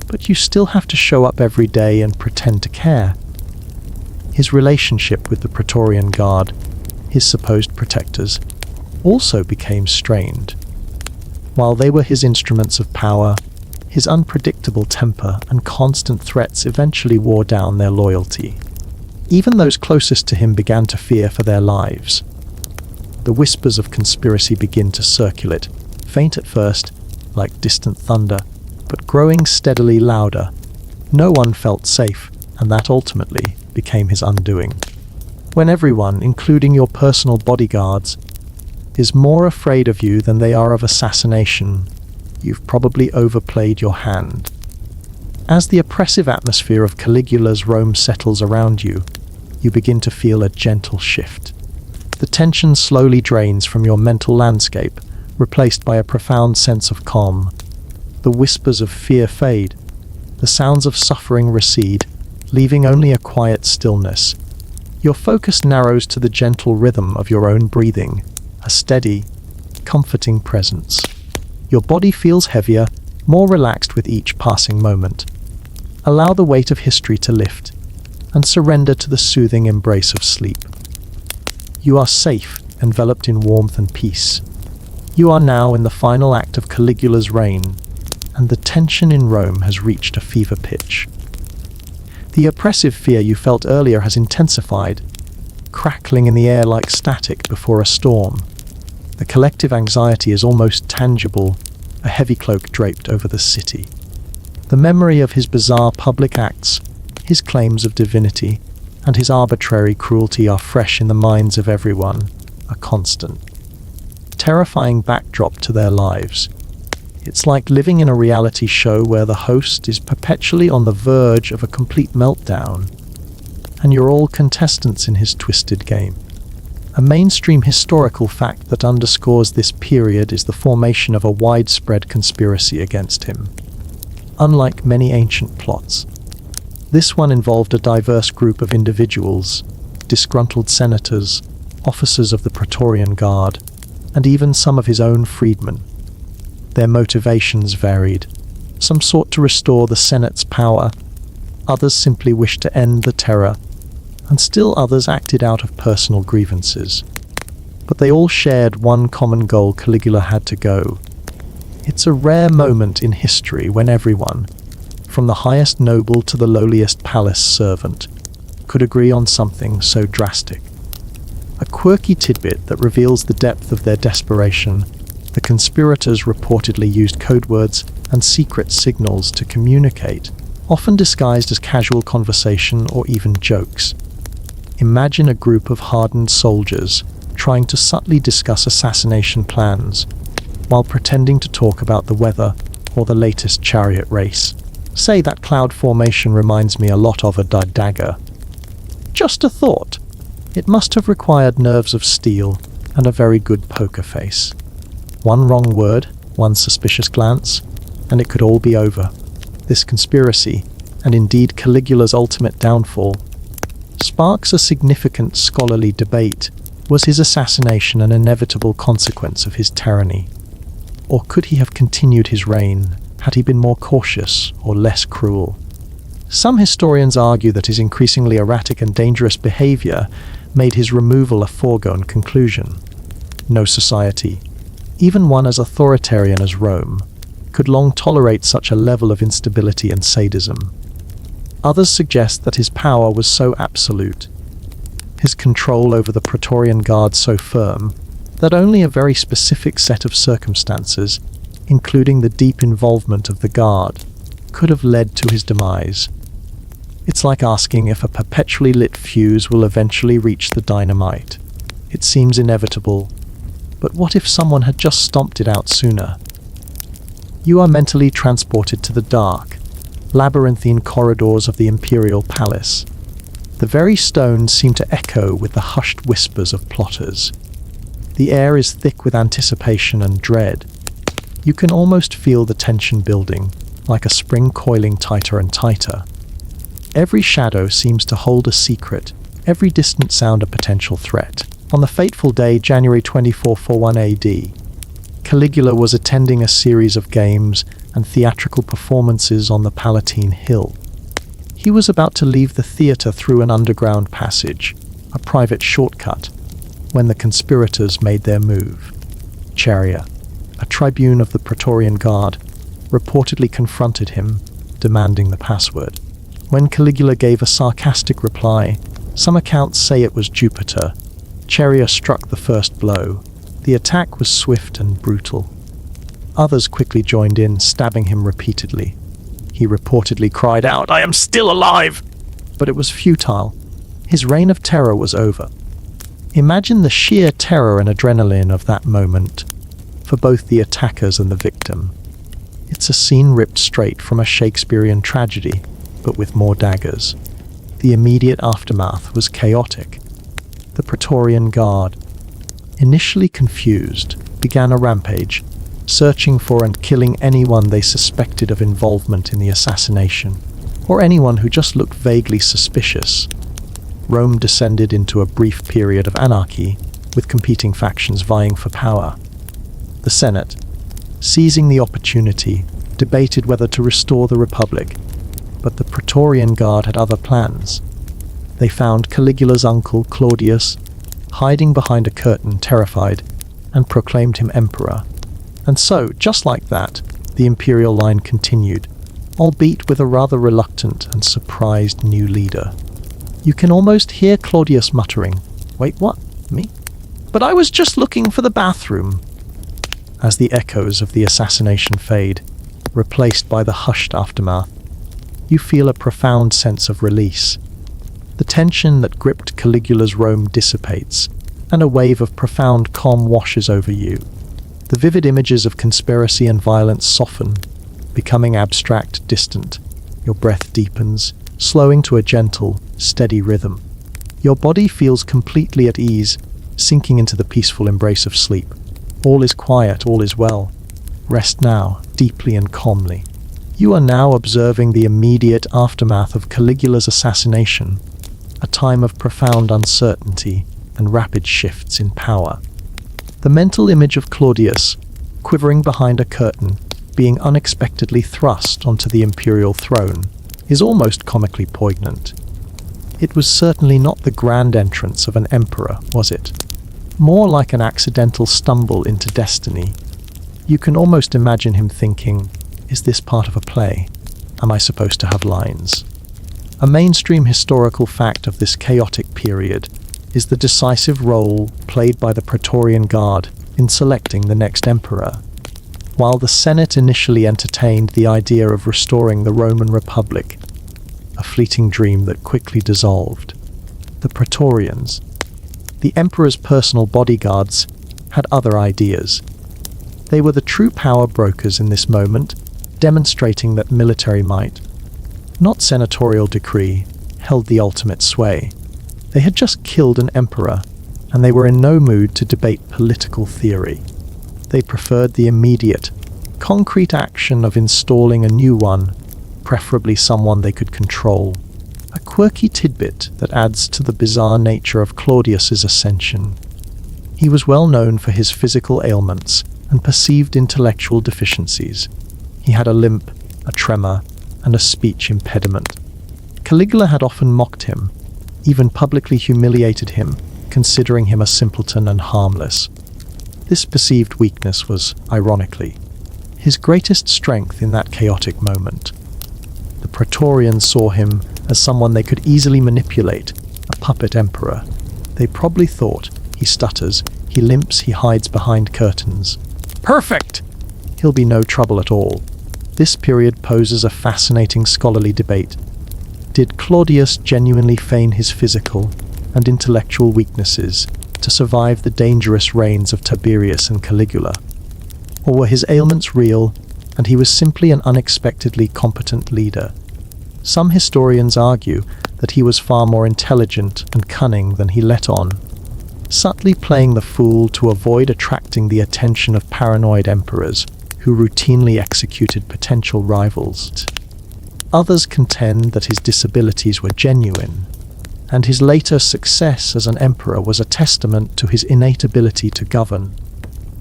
but you still have to show up every day and pretend to care. His relationship with the Praetorian Guard, his supposed protectors, also became strained. While they were his instruments of power, his unpredictable temper and constant threats eventually wore down their loyalty. Even those closest to him began to fear for their lives. The whispers of conspiracy begin to circulate, faint at first, like distant thunder, but growing steadily louder. No one felt safe, and that ultimately became his undoing. When everyone, including your personal bodyguards, is more afraid of you than they are of assassination, you've probably overplayed your hand. As the oppressive atmosphere of Caligula's Rome settles around you, you begin to feel a gentle shift. The tension slowly drains from your mental landscape, replaced by a profound sense of calm. The whispers of fear fade, the sounds of suffering recede, leaving only a quiet stillness. Your focus narrows to the gentle rhythm of your own breathing, a steady, comforting presence. Your body feels heavier, more relaxed with each passing moment. Allow the weight of history to lift, and surrender to the soothing embrace of sleep. You are safe, enveloped in warmth and peace. You are now in the final act of Caligula's reign, and the tension in Rome has reached a fever pitch. The oppressive fear you felt earlier has intensified, crackling in the air like static before a storm. The collective anxiety is almost tangible, a heavy cloak draped over the city. The memory of his bizarre public acts, his claims of divinity, and his arbitrary cruelty are fresh in the minds of everyone, a constant, terrifying backdrop to their lives. It's like living in a reality show where the host is perpetually on the verge of a complete meltdown, and you're all contestants in his twisted game. A mainstream historical fact that underscores this period is the formation of a widespread conspiracy against him. Unlike many ancient plots, this one involved a diverse group of individuals, disgruntled senators, officers of the Praetorian Guard, and even some of his own freedmen. Their motivations varied. Some sought to restore the Senate's power, others simply wished to end the terror, and still others acted out of personal grievances. But they all shared one common goal: Caligula had to go. It's a rare moment in history when everyone, from the highest noble to the lowliest palace servant, could agree on something so drastic. A quirky tidbit that reveals the depth of their desperation: the conspirators reportedly used code words and secret signals to communicate, often disguised as casual conversation or even jokes. Imagine a group of hardened soldiers trying to subtly discuss assassination plans while pretending to talk about the weather or the latest chariot race. Say that cloud formation reminds me a lot of a dagger. Just a thought. It must have required nerves of steel and a very good poker face. One wrong word, one suspicious glance, and it could all be over. This conspiracy, and indeed Caligula's ultimate downfall, sparks a significant scholarly debate. Was his assassination an inevitable consequence of his tyranny? Or could he have continued his reign had he been more cautious or less cruel? Some historians argue that his increasingly erratic and dangerous behavior made his removal a foregone conclusion. No society, even one as authoritarian as Rome, could long tolerate such a level of instability and sadism. Others suggest that his power was so absolute, his control over the Praetorian Guard so firm, that only a very specific set of circumstances, including the deep involvement of the Guard, could have led to his demise. It's like asking if a perpetually lit fuse will eventually reach the dynamite. It seems inevitable, but what if someone had just stomped it out sooner? You are mentally transported to the dark, labyrinthine corridors of the imperial palace. The very stones seem to echo with the hushed whispers of plotters. The air is thick with anticipation and dread. You can almost feel the tension building, like a spring coiling tighter and tighter. Every shadow seems to hold a secret, every distant sound a potential threat. On the fateful day, January 2441 AD, Caligula was attending a series of games and theatrical performances on the Palatine Hill. He was about to leave the theatre through an underground passage, a private shortcut, when the conspirators made their move. Charia, a tribune of the Praetorian Guard, reportedly confronted him, demanding the password. When Caligula gave a sarcastic reply, some accounts say it was Jupiter, Charia struck the first blow. The attack was swift and brutal. Others quickly joined in, stabbing him repeatedly. He reportedly cried out, "I am still alive!" But it was futile. His reign of terror was over. Imagine the sheer terror and adrenaline of that moment, for both the attackers and the victim. It's a scene ripped straight from a Shakespearean tragedy, but with more daggers. The immediate aftermath was chaotic. The Praetorian Guard, initially confused, began a rampage, searching for and killing anyone they suspected of involvement in the assassination, or anyone who just looked vaguely suspicious. Rome descended into a brief period of anarchy, with competing factions vying for power. The Senate, seizing the opportunity, debated whether to restore the Republic, but the Praetorian Guard had other plans. They found Caligula's uncle, Claudius, hiding behind a curtain, terrified, and proclaimed him emperor. And so, just like that, The imperial line continued, albeit with a rather reluctant and surprised new leader. You can almost hear Claudius muttering, "Wait, what? Me? But I was just looking for the bathroom." As the echoes of the assassination fade, replaced by the hushed aftermath, you feel a profound sense of release. The tension that gripped Caligula's Rome dissipates, and a wave of profound calm washes over you. The vivid images of conspiracy and violence soften, becoming abstract, distant. Your breath deepens, slowing to a gentle, steady rhythm. Your body feels completely at ease, sinking into the peaceful embrace of sleep. All is quiet, all is well. Rest now, deeply and calmly. You are now observing the immediate aftermath of Caligula's assassination, a time of profound uncertainty and rapid shifts in power. The mental image of Claudius, quivering behind a curtain, being unexpectedly thrust onto the imperial throne, is almost comically poignant. It was certainly not the grand entrance of an emperor, was it? More like an accidental stumble into destiny. You can almost imagine him thinking, "Is this part of a play? Am I supposed to have lines?" A mainstream historical fact of this chaotic period is the decisive role played by the Praetorian Guard in selecting the next emperor. While the Senate initially entertained the idea of restoring the Roman Republic, a fleeting dream that quickly dissolved, the Praetorians, the emperor's personal bodyguards, had other ideas. They were the true power brokers in this moment, demonstrating that military might, not senatorial decree, held the ultimate sway. They had just killed an emperor, and they were in no mood to debate political theory. They preferred the immediate, concrete action of installing a new one, preferably someone they could control. A quirky tidbit that adds to the bizarre nature of Claudius's ascension. He was well known for his physical ailments and perceived intellectual deficiencies. He had a limp, a tremor, and a speech impediment. Caligula had often mocked him, even publicly humiliated him, considering him a simpleton and harmless. This perceived weakness was, ironically, his greatest strength in that chaotic moment. The Praetorians saw him as someone they could easily manipulate, a puppet emperor. They probably thought, he stutters, he limps, he hides behind curtains. Perfect! He'll be no trouble at all. This period poses a fascinating scholarly debate. Did Claudius genuinely feign his physical and intellectual weaknesses to survive the dangerous reigns of Tiberius and Caligula? Or were his ailments real, and he was simply an unexpectedly competent leader? Some historians argue that he was far more intelligent and cunning than he let on, subtly playing the fool to avoid attracting the attention of paranoid emperors who routinely executed potential rivals. Others contend that his disabilities were genuine, and his later success as an emperor was a testament to his innate ability to govern,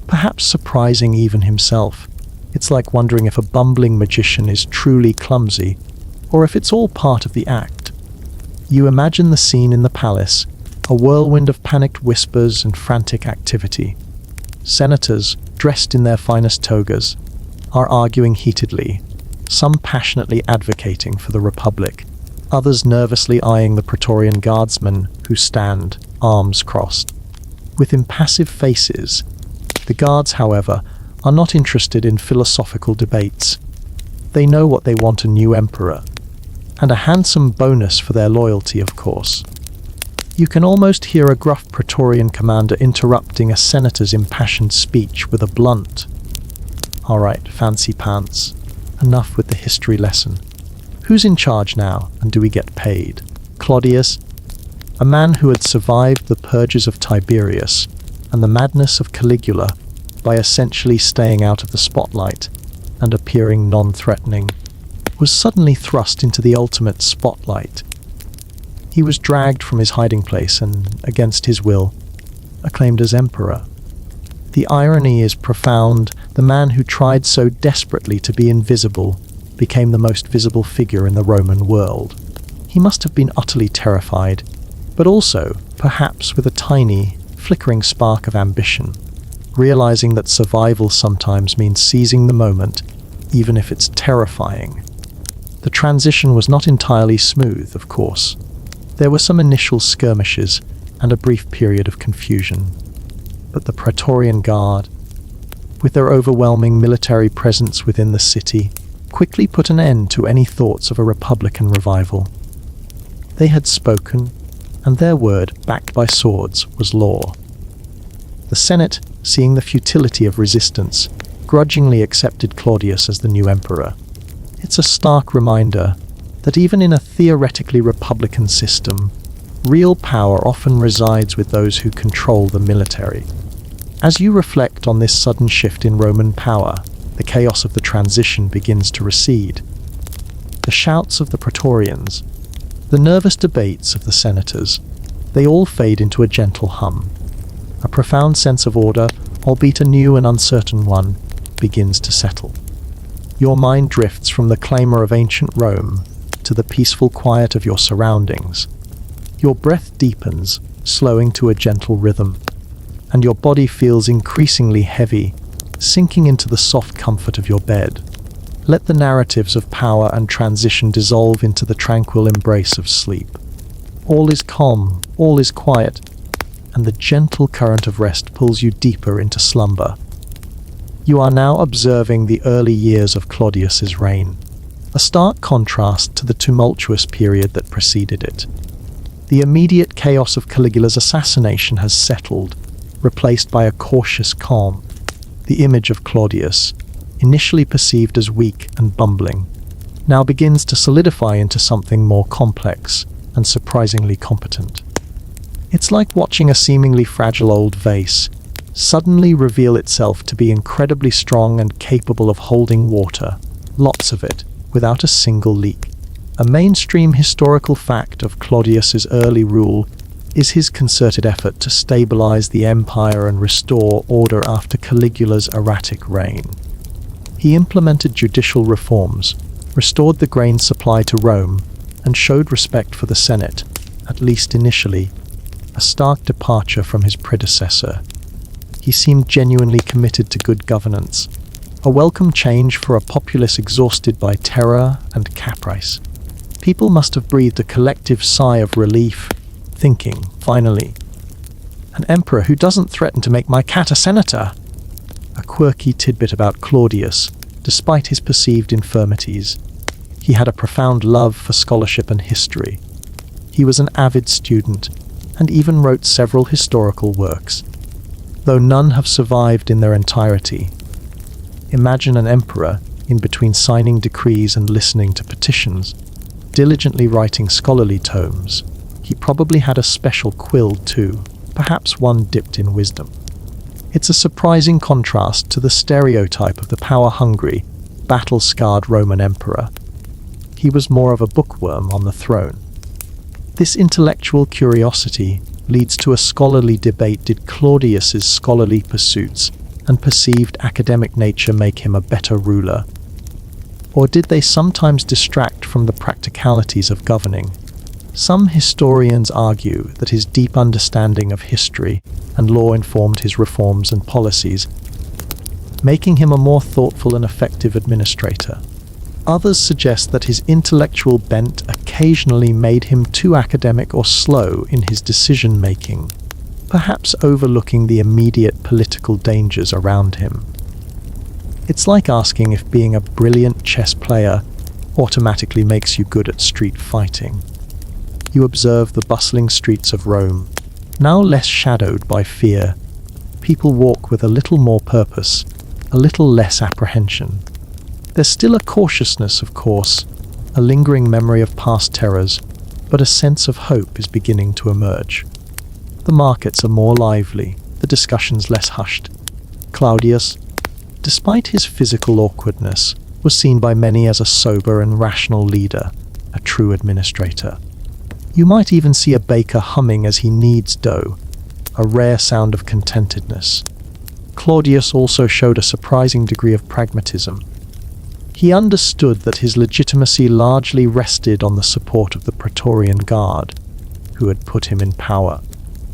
perhaps surprising even himself. It's like wondering if a bumbling magician is truly clumsy, or if it's all part of the act. You imagine the scene in the palace, a whirlwind of panicked whispers and frantic activity. Senators, dressed in their finest togas, are arguing heatedly, some passionately advocating for the Republic, others nervously eyeing the Praetorian guardsmen who stand, arms crossed. With impassive faces, the guards, however, are not interested in philosophical debates. They know what they want: a new emperor, and a handsome bonus for their loyalty, of course. You can almost hear a gruff Praetorian commander interrupting a senator's impassioned speech with a blunt, "All right, fancy pants. Enough with the history lesson. Who's in charge now, and do we get paid?" Claudius, a man who had survived the purges of Tiberius and the madness of Caligula by essentially staying out of the spotlight and appearing non-threatening, was suddenly thrust into the ultimate spotlight. He was dragged from his hiding place and, against his will, acclaimed as emperor. The irony is profound. The man who tried so desperately to be invisible became the most visible figure in the Roman world. He must have been utterly terrified, but also, perhaps with a tiny, flickering spark of ambition, realizing that survival sometimes means seizing the moment, even if it's terrifying. The transition was not entirely smooth, of course. There were some initial skirmishes and a brief period of confusion. But the Praetorian Guard, with their overwhelming military presence within the city, quickly put an end to any thoughts of a republican revival. They had spoken, and their word, backed by swords, was law. The Senate, seeing the futility of resistance, grudgingly accepted Claudius as the new emperor. It's a stark reminder that even in a theoretically republican system, real power often resides with those who control the military. As you reflect on this sudden shift in Roman power, the chaos of the transition begins to recede. The shouts of the Praetorians, the nervous debates of the senators, they all fade into a gentle hum. A profound sense of order, albeit a new and uncertain one, begins to settle. Your mind drifts from the clamor of ancient Rome to the peaceful quiet of your surroundings. Your breath deepens, slowing to a gentle rhythm, and your body feels increasingly heavy, sinking into the soft comfort of your bed. Let the narratives of power and transition dissolve into the tranquil embrace of sleep. All is calm, all is quiet, and the gentle current of rest pulls you deeper into slumber. You are now observing the early years of Claudius's reign, a stark contrast to the tumultuous period that preceded it. The immediate chaos of Caligula's assassination has settled, replaced by a cautious calm. The image of Claudius, initially perceived as weak and bumbling, now begins to solidify into something more complex and surprisingly competent. It's like watching a seemingly fragile old vase suddenly reveal itself to be incredibly strong and capable of holding water, lots of it, without a single leak. A mainstream historical fact of Claudius's early rule is his concerted effort to stabilize the empire and restore order after Caligula's erratic reign. He implemented judicial reforms, restored the grain supply to Rome, and showed respect for the Senate, at least initially, a stark departure from his predecessor. He seemed genuinely committed to good governance, a welcome change for a populace exhausted by terror and caprice. People must have breathed a collective sigh of relief, thinking, finally, an emperor who doesn't threaten to make my cat a senator. A quirky tidbit about Claudius, despite his perceived infirmities, he had a profound love for scholarship and history. He was an avid student, and even wrote several historical works, though none have survived in their entirety. Imagine an emperor, in between signing decrees and listening to petitions, diligently writing scholarly tomes. He probably had a special quill too, perhaps one dipped in wisdom. It's a surprising contrast to the stereotype of the power-hungry, battle-scarred Roman emperor. He was more of a bookworm on the throne. This intellectual curiosity leads to a scholarly debate. Did Claudius's scholarly pursuits and perceived academic nature make him a better ruler? Or did they sometimes distract from the practicalities of governing? Some historians argue that his deep understanding of history and law informed his reforms and policies, making him a more thoughtful and effective administrator. Others suggest that his intellectual bent occasionally made him too academic or slow in his decision-making, perhaps overlooking the immediate political dangers around him. It's like asking if being a brilliant chess player automatically makes you good at street fighting. You observe the bustling streets of Rome, now less shadowed by fear. People walk with a little more purpose, a little less apprehension. There's still a cautiousness, of course, a lingering memory of past terrors, but a sense of hope is beginning to emerge. The markets are more lively, the discussions less hushed. Claudius, despite his physical awkwardness, was seen by many as a sober and rational leader, a true administrator. You might even see a baker humming as he kneads dough, a rare sound of contentedness. Claudius also showed a surprising degree of pragmatism. He understood that his legitimacy largely rested on the support of the Praetorian Guard, who had put him in power.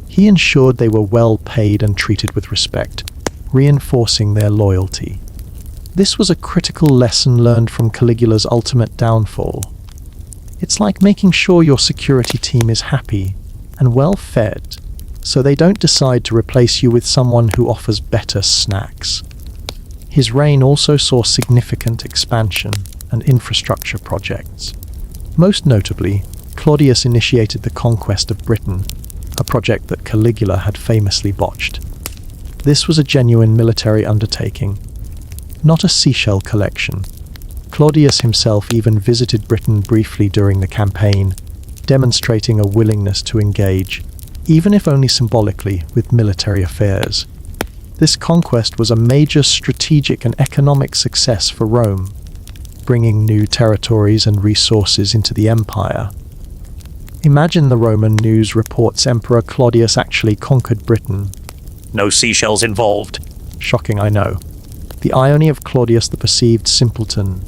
He ensured they were well paid and treated with respect, reinforcing their loyalty. This was a critical lesson learned from Caligula's ultimate downfall. It's like making sure your security team is happy and well fed, so they don't decide to replace you with someone who offers better snacks. His reign also saw significant expansion and infrastructure projects. Most notably, Claudius initiated the conquest of Britain, a project that Caligula had famously botched. This was a genuine military undertaking, not a seashell collection. Claudius himself even visited Britain briefly during the campaign, demonstrating a willingness to engage, even if only symbolically, with military affairs. This conquest was a major strategic and economic success for Rome, bringing new territories and resources into the empire. Imagine the Roman news reports Emperor Claudius actually conquered Britain. No seashells involved. Shocking, I know. The irony of Claudius the perceived simpleton,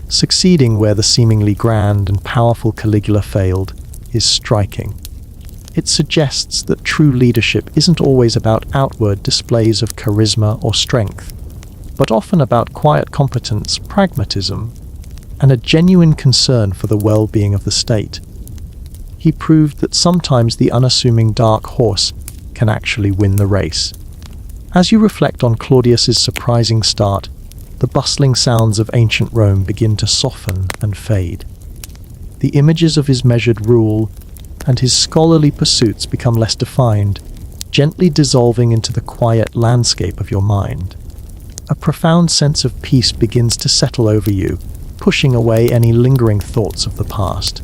succeeding where the seemingly grand and powerful Caligula failed, is striking. It suggests that true leadership isn't always about outward displays of charisma or strength, but often about quiet competence, pragmatism, and a genuine concern for the well-being of the state. He proved that sometimes the unassuming dark horse can actually win the race. As you reflect on Claudius's surprising start, the bustling sounds of ancient Rome begin to soften and fade. The images of his measured rule and his scholarly pursuits become less defined, gently dissolving into the quiet landscape of your mind. A profound sense of peace begins to settle over you, pushing away any lingering thoughts of the past.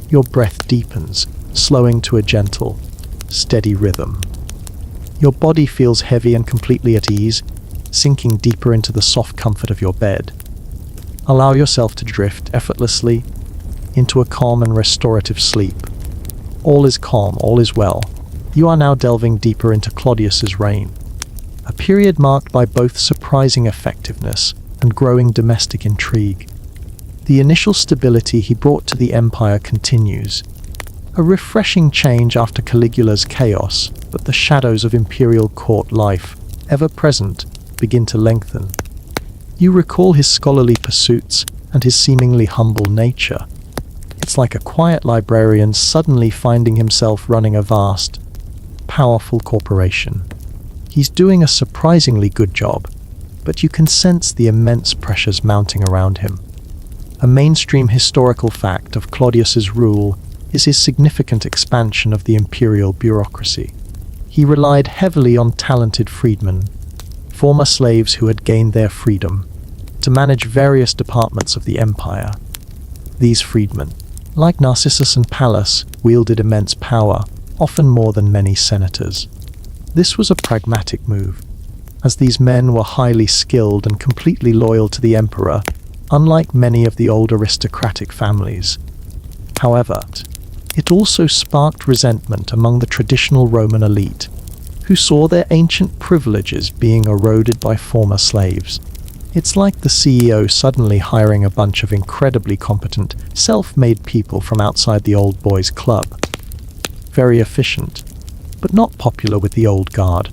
Your breath deepens, slowing to a gentle, steady rhythm. Your body feels heavy and completely at ease, sinking deeper into the soft comfort of your bed. Allow yourself to drift effortlessly into a calm and restorative sleep. All is calm, all is well. You are now delving deeper into Claudius's reign, a period marked by both surprising effectiveness and growing domestic intrigue. The initial stability he brought to the empire continues, a refreshing change after Caligula's chaos, but the shadows of imperial court life, ever present, begin to lengthen. You recall his scholarly pursuits and his seemingly humble nature. It's like a quiet librarian suddenly finding himself running a vast, powerful corporation. He's doing a surprisingly good job, but you can sense the immense pressures mounting around him. A mainstream historical fact of Claudius's rule is his significant expansion of the imperial bureaucracy. He relied heavily on talented freedmen, former slaves who had gained their freedom, to manage various departments of the empire. These freedmen, like Narcissus and Pallas, wielded immense power, often more than many senators. This was a pragmatic move, as these men were highly skilled and completely loyal to the emperor, unlike many of the old aristocratic families. However, it also sparked resentment among the traditional Roman elite, who saw their ancient privileges being eroded by former slaves. It's like the CEO suddenly hiring a bunch of incredibly competent, self-made people from outside the old boys' club. Very efficient, but not popular with the old guard.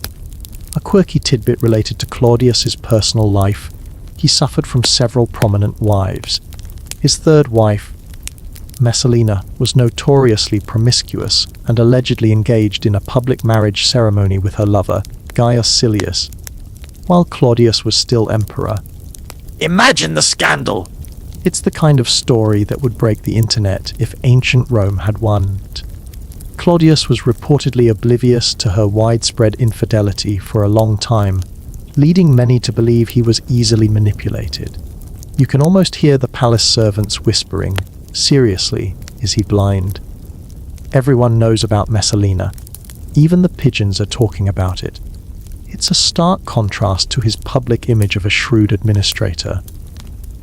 A quirky tidbit related to Claudius's personal life: he suffered from several prominent wives. His third wife, Messalina, was notoriously promiscuous and allegedly engaged in a public marriage ceremony with her lover, Gaius Silius, while Claudius was still emperor. Imagine the scandal! It's the kind of story that would break the internet if ancient Rome had won. Claudius was reportedly oblivious to her widespread infidelity for a long time, leading many to believe he was easily manipulated. You can almost hear the palace servants whispering, "Seriously, is he blind?" Everyone knows about Messalina. Even the pigeons are talking about it. It's a stark contrast to his public image of a shrewd administrator.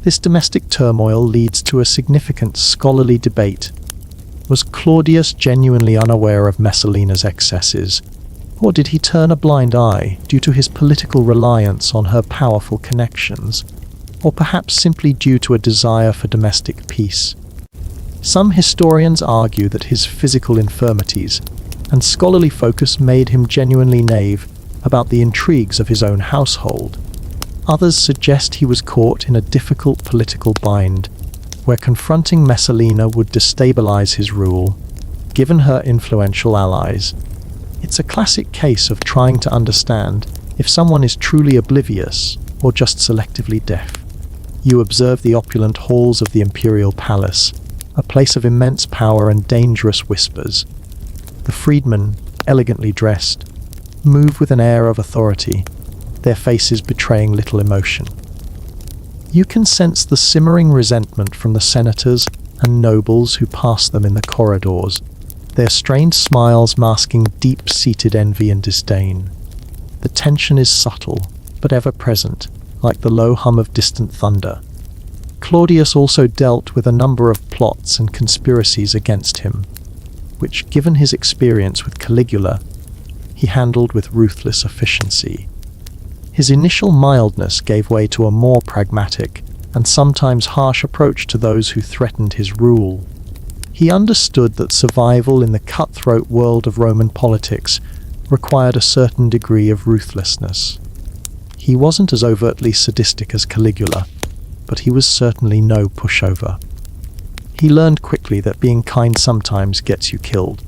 This domestic turmoil leads to a significant scholarly debate. Was Claudius genuinely unaware of Messalina's excesses, or did he turn a blind eye due to his political reliance on her powerful connections, or perhaps simply due to a desire for domestic peace? Some historians argue that his physical infirmities and scholarly focus made him genuinely naive about the intrigues of his own household. Others suggest he was caught in a difficult political bind, where confronting Messalina would destabilize his rule, given her influential allies. It's a classic case of trying to understand if someone is truly oblivious or just selectively deaf. You observe the opulent halls of the imperial palace, a place of immense power and dangerous whispers. The freedmen, elegantly dressed, move with an air of authority, their faces betraying little emotion. You can sense the simmering resentment from the senators and nobles who pass them in the corridors, their strained smiles masking deep-seated envy and disdain. The tension is subtle, but ever present, like the low hum of distant thunder. Claudius also dealt with a number of plots and conspiracies against him, which, given his experience with Caligula, he handled with ruthless efficiency. His initial mildness gave way to a more pragmatic and sometimes harsh approach to those who threatened his rule. He understood that survival in the cutthroat world of Roman politics required a certain degree of ruthlessness. He wasn't as overtly sadistic as Caligula, but he was certainly no pushover. He learned quickly that being kind sometimes gets you killed.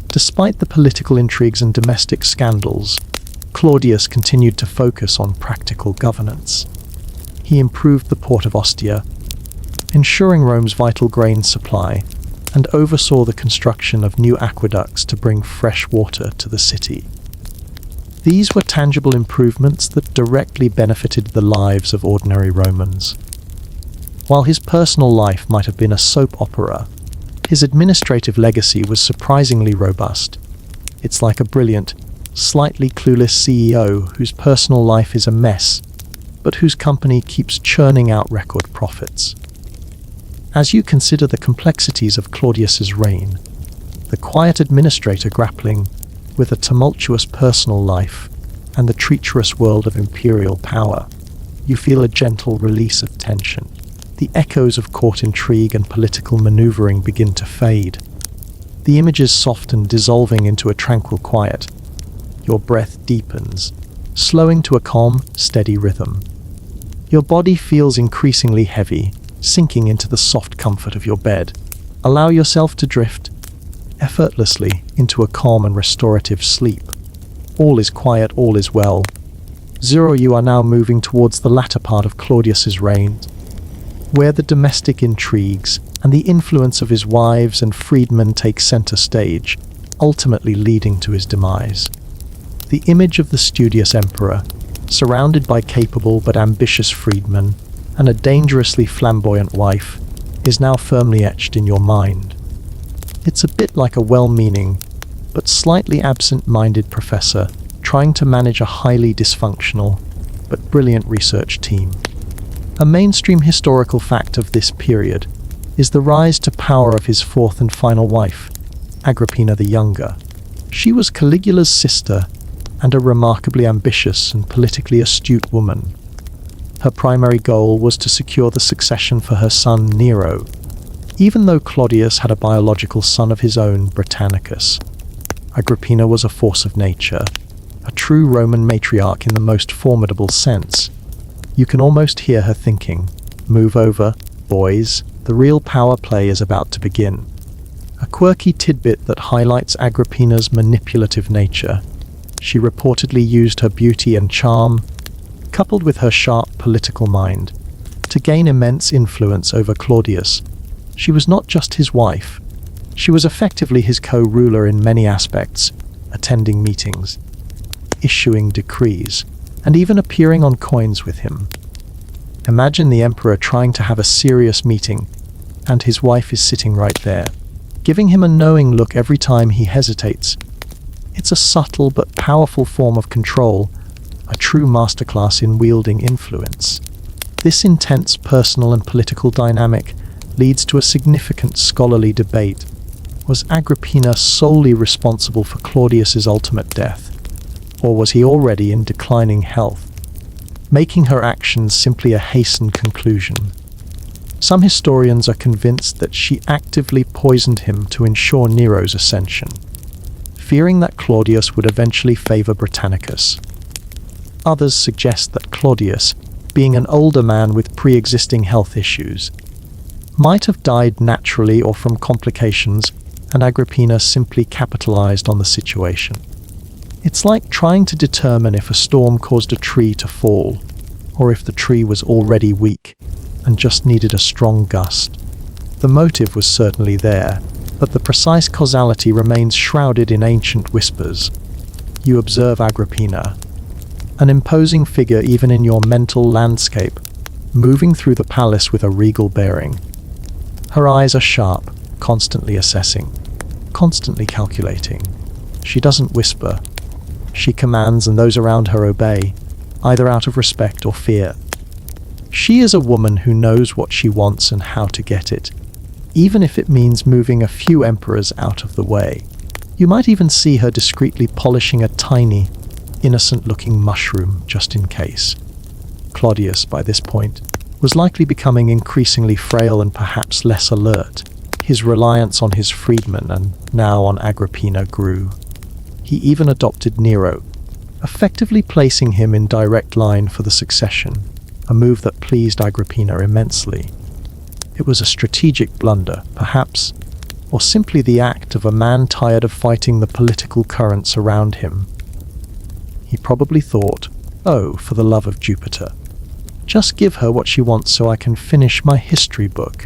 Despite the political intrigues and domestic scandals, Claudius continued to focus on practical governance. He improved the port of Ostia, ensuring Rome's vital grain supply, and oversaw the construction of new aqueducts to bring fresh water to the city. These were tangible improvements that directly benefited the lives of ordinary Romans. While his personal life might have been a soap opera, his administrative legacy was surprisingly robust. It's like a brilliant, slightly clueless CEO whose personal life is a mess, but whose company keeps churning out record profits. As you consider the complexities of Claudius's reign, the quiet administrator grappling with a tumultuous personal life and the treacherous world of imperial power, you feel a gentle release of tension. The echoes of court intrigue and political maneuvering begin to fade. The images soften, dissolving into a tranquil quiet. Your breath deepens, slowing to a calm, steady rhythm. Your body feels increasingly heavy, sinking into the soft comfort of your bed. Allow yourself to drift effortlessly into a calm and restorative sleep. All is quiet, all is well. You are now moving towards the latter part of Claudius's reign, where the domestic intrigues and the influence of his wives and freedmen take center stage, ultimately leading to his demise. The image of the studious emperor, surrounded by capable but ambitious freedmen and a dangerously flamboyant wife, is now firmly etched in your mind. It's a bit like a well-meaning but slightly absent-minded professor trying to manage a highly dysfunctional but brilliant research team. A mainstream historical fact of this period is the rise to power of his fourth and final wife, Agrippina the Younger. She was Caligula's sister and a remarkably ambitious and politically astute woman. Her primary goal was to secure the succession for her son Nero, even though Claudius had a biological son of his own, Britannicus. Agrippina was a force of nature, a true Roman matriarch in the most formidable sense. You can almost hear her thinking, "Move over, boys, the real power play is about to begin." A quirky tidbit that highlights Agrippina's manipulative nature. She reportedly used her beauty and charm, coupled with her sharp political mind, to gain immense influence over Claudius. She was not just his wife. She was effectively his co-ruler in many aspects, attending meetings, issuing decrees, and even appearing on coins with him. Imagine the emperor trying to have a serious meeting, and his wife is sitting right there, giving him a knowing look every time he hesitates. It's a subtle but powerful form of control, a true masterclass in wielding influence. This intense personal and political dynamic leads to a significant scholarly debate. Was Agrippina solely responsible for Claudius's ultimate death? Or was he already in declining health, making her actions simply a hastened conclusion? Some historians are convinced that she actively poisoned him to ensure Nero's ascension, fearing that Claudius would eventually favor Britannicus. Others suggest that Claudius being an older man with pre-existing health issues. Might have died naturally or from complications, and Agrippina simply capitalized on the situation. It's like trying to determine if a storm caused a tree to fall, or if the tree was already weak and just needed a strong gust. The motive was certainly there, but the precise causality remains shrouded in ancient whispers. You observe Agrippina, an imposing figure even in your mental landscape, moving through the palace with a regal bearing. Her eyes are sharp, constantly assessing, constantly calculating. She doesn't whisper. She commands, and those around her obey, either out of respect or fear. She is a woman who knows what she wants and how to get it, even if it means moving a few emperors out of the way. You might even see her discreetly polishing a tiny, innocent-looking mushroom just in case. Claudius, by this point, was likely becoming increasingly frail and perhaps less alert. His reliance on his freedmen and now on Agrippina grew. He even adopted Nero, effectively placing him in direct line for the succession, a move that pleased Agrippina immensely. It was a strategic blunder, perhaps, or simply the act of a man tired of fighting the political currents around him. He probably thought, "Oh, for the love of Jupiter, just give her what she wants so I can finish my history book."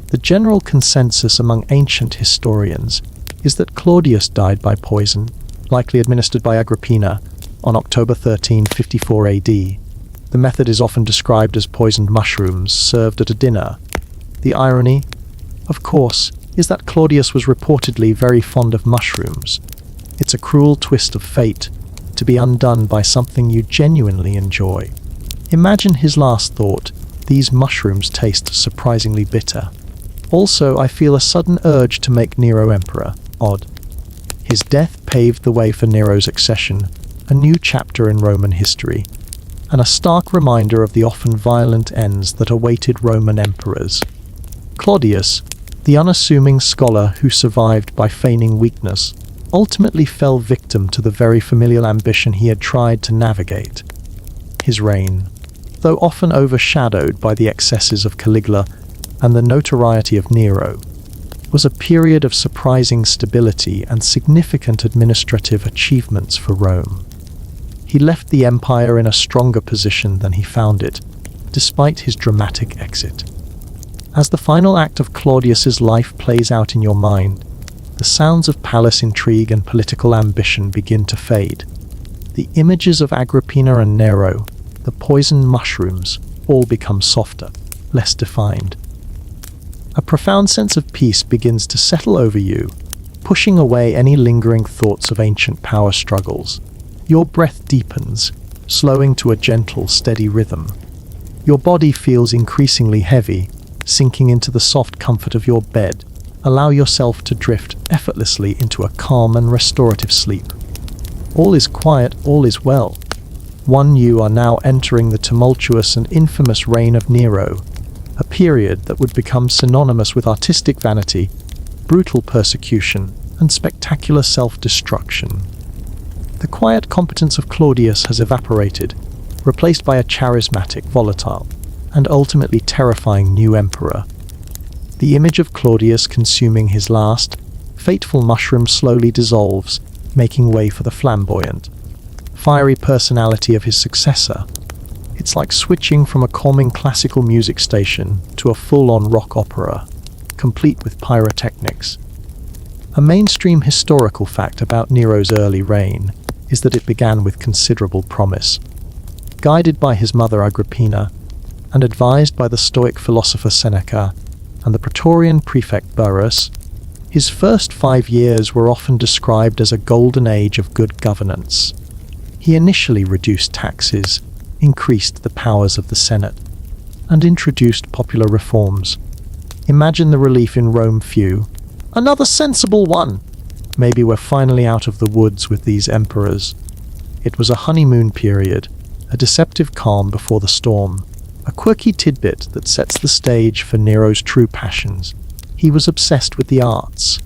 The general consensus among ancient historians is that Claudius died by poison, likely administered by Agrippina, on October 13, 54 AD. The method is often described as poisoned mushrooms served at a dinner. The irony, of course, is that Claudius was reportedly very fond of mushrooms. It's a cruel twist of fate to be undone by something you genuinely enjoy. Imagine his last thought: "These mushrooms taste surprisingly bitter." Also, I feel a sudden urge to make Nero emperor. Odd. His death paved the way for Nero's accession, a new chapter in Roman history, and a stark reminder of the often violent ends that awaited Roman emperors. Claudius, the unassuming scholar who survived by feigning weakness, ultimately fell victim to the very familial ambition he had tried to navigate. His reign, though often overshadowed by the excesses of Caligula and the notoriety of Nero, was a period of surprising stability and significant administrative achievements for Rome. He left the empire in a stronger position than he found it, despite his dramatic exit. As the final act of Claudius's life plays out in your mind, the sounds of palace intrigue and political ambition begin to fade. The images of Agrippina and Nero, the poisoned mushrooms, all become softer, less defined. A profound sense of peace begins to settle over you, pushing away any lingering thoughts of ancient power struggles. Your breath deepens, slowing to a gentle, steady rhythm. Your body feels increasingly heavy, sinking into the soft comfort of your bed. Allow yourself to drift effortlessly into a calm and restorative sleep. All is quiet, all is well. You are now entering the tumultuous and infamous reign of Nero, a period that would become synonymous with artistic vanity, brutal persecution, and spectacular self-destruction. The quiet competence of Claudius has evaporated, replaced by a charismatic, volatile, and ultimately terrifying new emperor. The image of Claudius consuming his last, fateful mushroom slowly dissolves, making way for the flamboyant, fiery personality of his successor. It's like switching from a calming classical music station to a full-on rock opera, complete with pyrotechnics. A mainstream historical fact about Nero's early reign is that it began with considerable promise. Guided by his mother Agrippina, and advised by the Stoic philosopher Seneca and the Praetorian prefect Burrus, his first 5 years were often described as a golden age of good governance. He initially reduced taxes, increased the powers of the Senate, and introduced popular reforms. Imagine the relief in Rome few. Another sensible one! Maybe we're finally out of the woods with these emperors. It was a honeymoon period, a deceptive calm before the storm, a quirky tidbit that sets the stage for Nero's true passions. He was obsessed with the arts,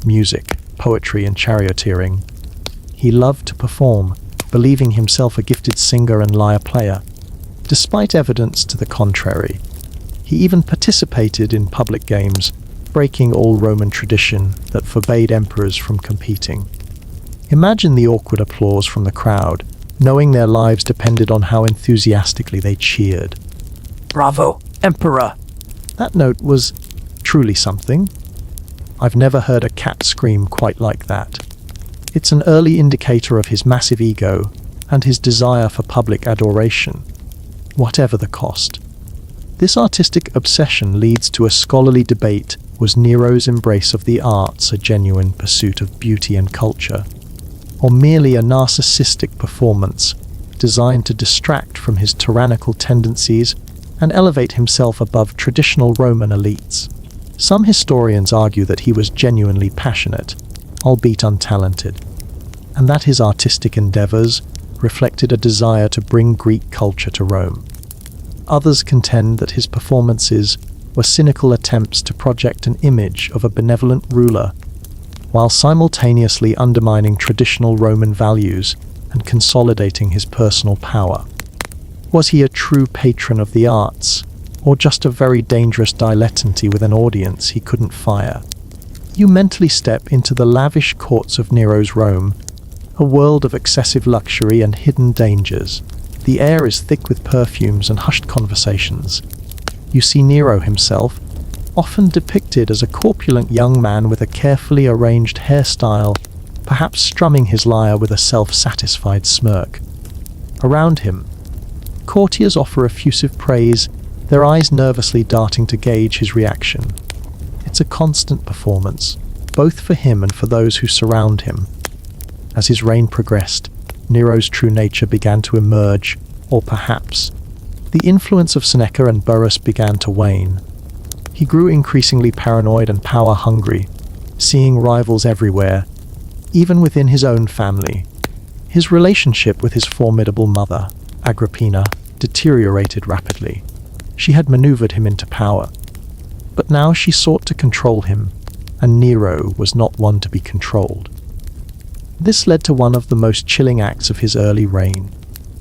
music, poetry, and charioteering. He loved to perform, believing himself a gifted singer and lyre player. despite evidence to the contrary. He even participated in public games, breaking all Roman tradition that forbade emperors from competing. Imagine the awkward applause from the crowd, knowing their lives depended on how enthusiastically they cheered. Bravo, Emperor! That note was truly something. I've never heard a cat scream quite like that. It's an early indicator of his massive ego and his desire for public adoration, whatever the cost. This artistic obsession leads to a scholarly debate: was Nero's embrace of the arts a genuine pursuit of beauty and culture, or merely a narcissistic performance designed to distract from his tyrannical tendencies and elevate himself above traditional Roman elites? Some historians argue that he was genuinely passionate, albeit untalented, and that his artistic endeavors reflected a desire to bring Greek culture to Rome. Others contend that his performances were cynical attempts to project an image of a benevolent ruler, while simultaneously undermining traditional Roman values and consolidating his personal power. Was he a true patron of the arts, or just a very dangerous dilettante with an audience he couldn't fire? You mentally step into the lavish courts of Nero's Rome, a world of excessive luxury and hidden dangers. The air is thick with perfumes and hushed conversations. You see Nero himself, often depicted as a corpulent young man with a carefully arranged hairstyle, perhaps strumming his lyre with a self-satisfied smirk. Around him, courtiers offer effusive praise, their eyes nervously darting to gauge his reaction. It's a constant performance, both for him and for those who surround him. As his reign progressed, Nero's true nature began to emerge, or perhaps the influence of Seneca and Burrus began to wane. He grew increasingly paranoid and power-hungry, seeing rivals everywhere, even within his own family. His relationship with his formidable mother, Agrippina, deteriorated rapidly. She had maneuvered him into power, but now she sought to control him, and Nero was not one to be controlled. This led to one of the most chilling acts of his early reign,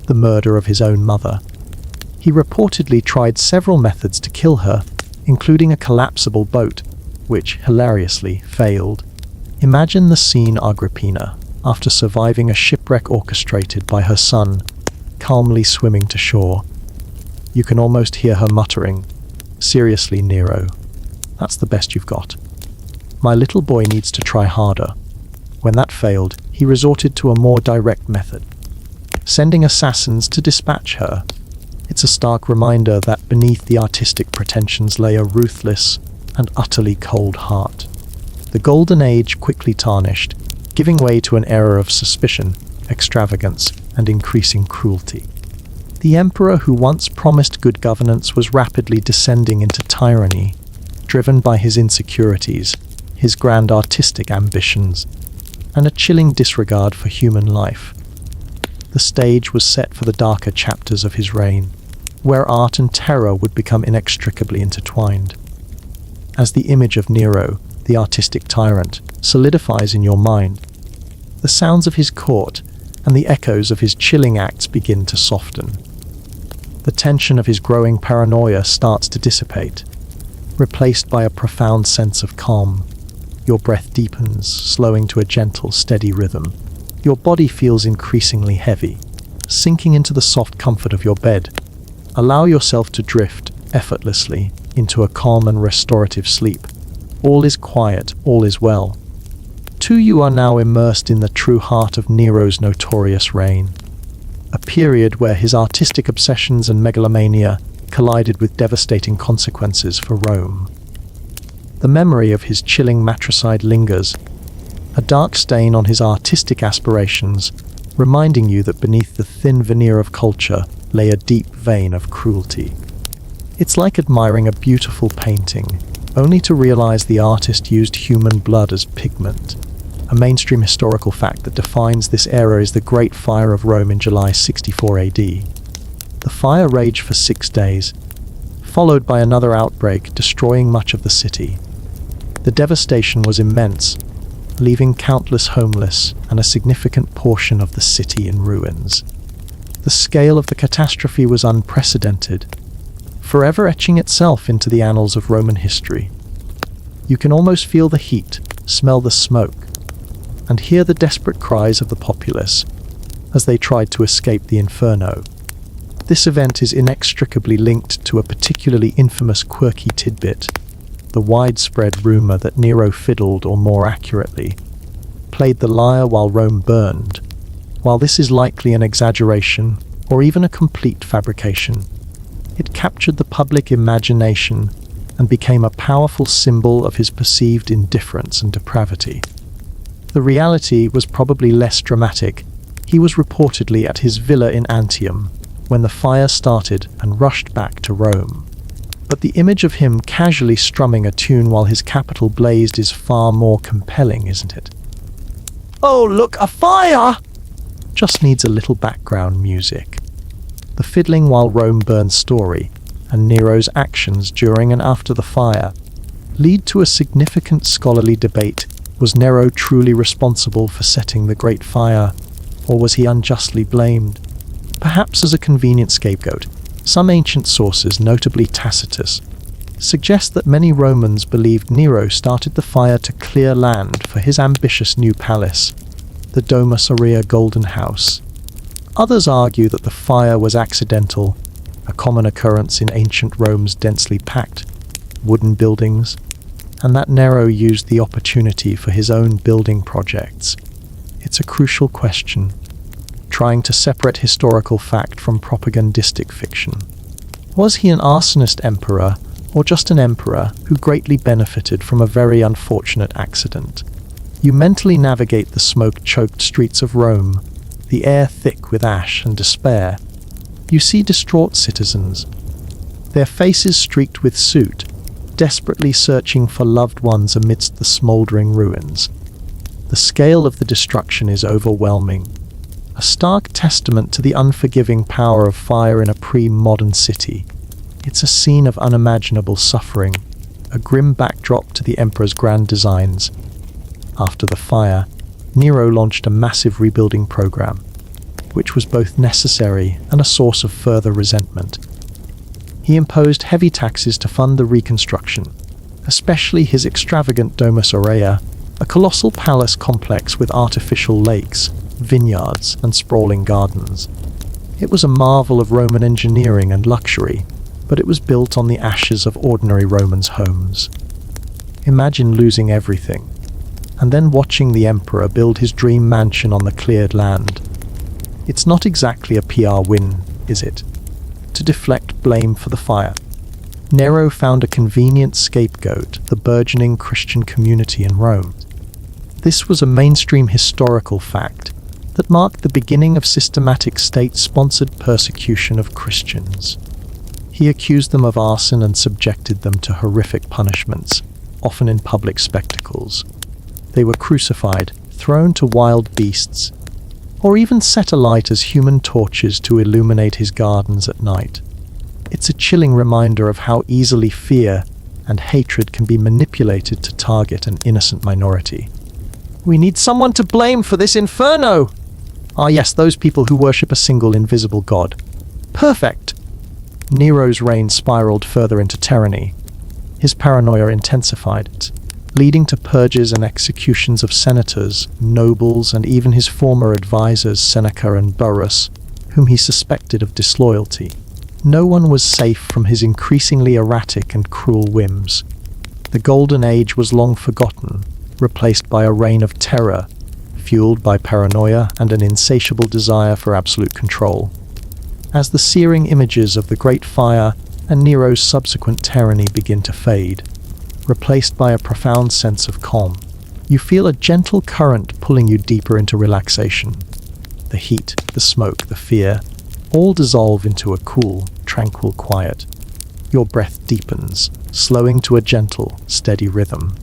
the murder of his own mother. He reportedly tried several methods to kill her, including a collapsible boat, which hilariously failed. Imagine the scene: Agrippina, after surviving a shipwreck orchestrated by her son, calmly swimming to shore. You can almost hear her muttering, "Seriously, Nero, that's the best you've got. My little boy needs to try harder." When that failed, he resorted to a more direct method, sending assassins to dispatch her. It's a stark reminder that beneath the artistic pretensions lay a ruthless and utterly cold heart. The Golden Age quickly tarnished, giving way to an era of suspicion, extravagance, and increasing cruelty. The emperor who once promised good governance was rapidly descending into tyranny, driven by his insecurities, his grand artistic ambitions, and a chilling disregard for human life. The stage was set for the darker chapters of his reign, where art and terror would become inextricably intertwined. As the image of Nero, the artistic tyrant, solidifies in your mind, the sounds of his court and the echoes of his chilling acts begin to soften. The tension of his growing paranoia starts to dissipate, replaced by a profound sense of calm. Your breath deepens, slowing to a gentle, steady rhythm. Your body feels increasingly heavy, sinking into the soft comfort of your bed. Allow yourself to drift effortlessly into a calm and restorative sleep. All is quiet, all is well. You are now immersed in the true heart of Nero's notorious reign, a period where his artistic obsessions and megalomania collided with devastating consequences for Rome. The memory of his chilling matricide lingers, a dark stain on his artistic aspirations, reminding you that beneath the thin veneer of culture lay a deep vein of cruelty. It's like admiring a beautiful painting, only to realize the artist used human blood as pigment. A mainstream historical fact that defines this era is the Great Fire of Rome in July 64 AD. The fire raged for 6 days, followed by another outbreak, destroying much of the city. The devastation was immense, leaving countless homeless and a significant portion of the city in ruins. The scale of the catastrophe was unprecedented, forever etching itself into the annals of Roman history. You can almost feel the heat, smell the smoke, and hear the desperate cries of the populace as they tried to escape the inferno. This event is inextricably linked to a particularly infamous quirky tidbit, the widespread rumor that Nero fiddled, or more accurately, played the lyre while Rome burned. While this is likely an exaggeration, or even a complete fabrication, it captured the public imagination and became a powerful symbol of his perceived indifference and depravity. The reality was probably less dramatic. He was reportedly at his villa in Antium when the fire started and rushed back to Rome. But the image of him casually strumming a tune while his capital blazed is far more compelling, isn't it? Oh, look, a fire! Just needs a little background music. The fiddling while Rome burns story, and Nero's actions during and after the fire, lead to a significant scholarly debate. Was Nero truly responsible for setting the Great Fire, or was he unjustly blamed? Perhaps as a convenient scapegoat. Some ancient sources, notably Tacitus, suggest that many Romans believed Nero started the fire to clear land for his ambitious new palace, the Domus Aurea Golden House. Others argue that the fire was accidental, a common occurrence in ancient Rome's densely packed wooden buildings, and that Nero used the opportunity for his own building projects. It's a crucial question, trying to separate historical fact from propagandistic fiction. Was he an arsonist emperor, or just an emperor who greatly benefited from a very unfortunate accident? You mentally navigate the smoke-choked streets of Rome, the air thick with ash and despair. You see distraught citizens, their faces streaked with soot, desperately searching for loved ones amidst the smouldering ruins. The scale of the destruction is overwhelming, a stark testament to the unforgiving power of fire in a pre-modern city. It's a scene of unimaginable suffering, a grim backdrop to the emperor's grand designs. After the fire, Nero launched a massive rebuilding program, which was both necessary and a source of further resentment. He imposed heavy taxes to fund the reconstruction, especially his extravagant Domus Aurea, a colossal palace complex with artificial lakes, vineyards, and sprawling gardens. It was a marvel of Roman engineering and luxury, but it was built on the ashes of ordinary Romans' homes. Imagine losing everything, and then watching the emperor build his dream mansion on the cleared land. It's not exactly a PR win, is it? To deflect blame for the fire, Nero found a convenient scapegoat, the burgeoning Christian community in Rome. This was a mainstream historical fact that marked the beginning of systematic state-sponsored persecution of Christians. He accused them of arson and subjected them to horrific punishments, often in public spectacles. They were crucified, thrown to wild beasts, or even set alight as human torches to illuminate his gardens at night. It's a chilling reminder of how easily fear and hatred can be manipulated to target an innocent minority. We need someone to blame for this inferno! Ah yes, those people who worship a single invisible god. Perfect! Nero's reign spiraled further into tyranny. His paranoia intensified, leading to purges and executions of senators, nobles, and even his former advisors Seneca and Burrus, whom he suspected of disloyalty. No one was safe from his increasingly erratic and cruel whims. The Golden Age was long forgotten, replaced by a reign of terror, fueled by paranoia and an insatiable desire for absolute control. As the searing images of the Great Fire and Nero's subsequent tyranny begin to fade, replaced by a profound sense of calm, you feel a gentle current pulling you deeper into relaxation. The heat, the smoke, the fear, all dissolve into a cool, tranquil quiet. Your breath deepens, slowing to a gentle, steady rhythm.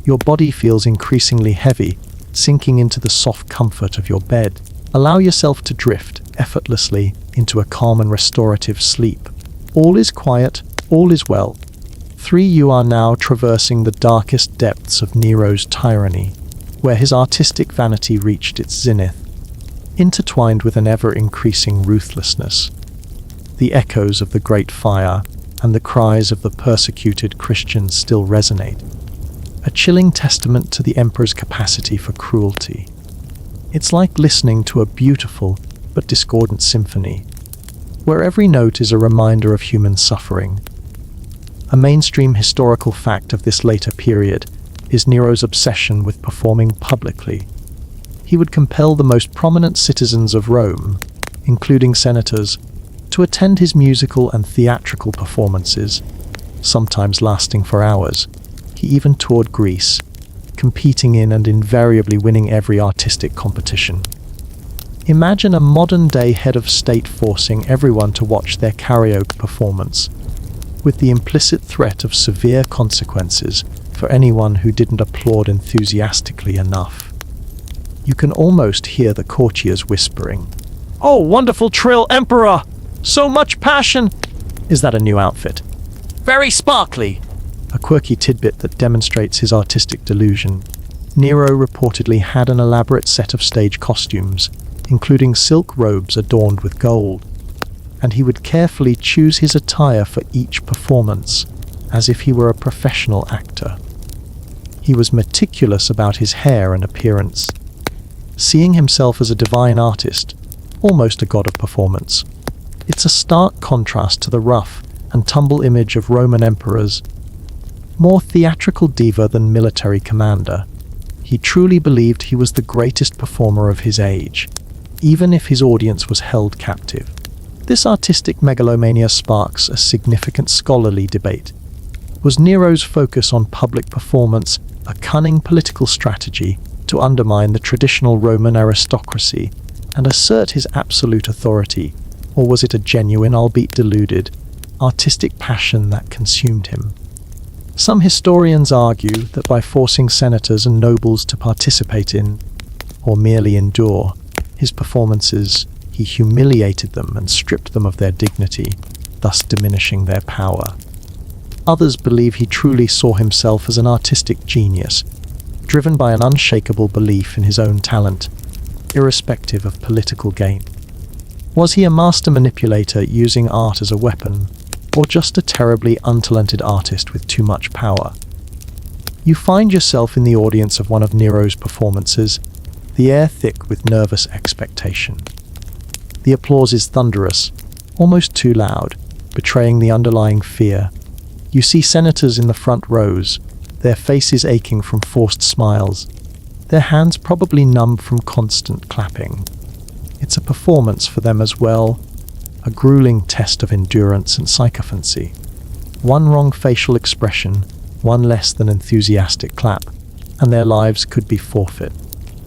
Your body feels increasingly heavy, sinking into the soft comfort of your bed. Allow yourself to drift effortlessly into a calm and restorative sleep. All is quiet, all is well. You are now traversing the darkest depths of Nero's tyranny, where his artistic vanity reached its zenith. intertwined with an ever-increasing ruthlessness. The echoes of the Great Fire and the cries of the persecuted Christians still resonate, a chilling testament to the emperor's capacity for cruelty. It's like listening to a beautiful but discordant symphony, where every note is a reminder of human suffering. A mainstream historical fact of this later period is Nero's obsession with performing publicly. He would compel the most prominent citizens of Rome, including senators, to attend his musical and theatrical performances, sometimes lasting for hours. He even toured Greece, competing in and invariably winning every artistic competition. Imagine a modern-day head of state forcing everyone to watch their karaoke performance, with the implicit threat of severe consequences for anyone who didn't applaud enthusiastically enough. You can almost hear the courtiers whispering, Oh, wonderful trill, Emperor! So much passion! "Is that a new outfit?" Very sparkly! A quirky tidbit that demonstrates his artistic delusion. Nero reportedly had an elaborate set of stage costumes, including silk robes adorned with gold, and he would carefully choose his attire for each performance, as if he were a professional actor. He was meticulous about his hair and appearance, seeing himself as a divine artist, almost a god of performance. It's a stark contrast to the rough and tumble image of Roman emperors. More theatrical diva than military commander, he truly believed he was the greatest performer of his age, even if his audience was held captive. This artistic megalomania sparks a significant scholarly debate. Was Nero's focus on public performance a cunning political strategy to undermine the traditional Roman aristocracy and assert his absolute authority, or was it a genuine, albeit deluded, artistic passion that consumed him? Some historians argue that by forcing senators and nobles to participate in, or merely endure, his performances, he humiliated them and stripped them of their dignity, thus diminishing their power. Others believe he truly saw himself as an artistic genius, driven by an unshakable belief in his own talent, irrespective of political gain. Was he a master manipulator using art as a weapon, or just a terribly untalented artist with too much power? You find yourself in the audience of one of Nero's performances, the air thick with nervous expectation. The applause is thunderous, almost too loud, betraying the underlying fear. You see senators in the front rows, their faces aching from forced smiles, their hands probably numb from constant clapping. It's a performance for them as well, a grueling test of endurance and sycophancy. One wrong facial expression, one less than enthusiastic clap, and their lives could be forfeit.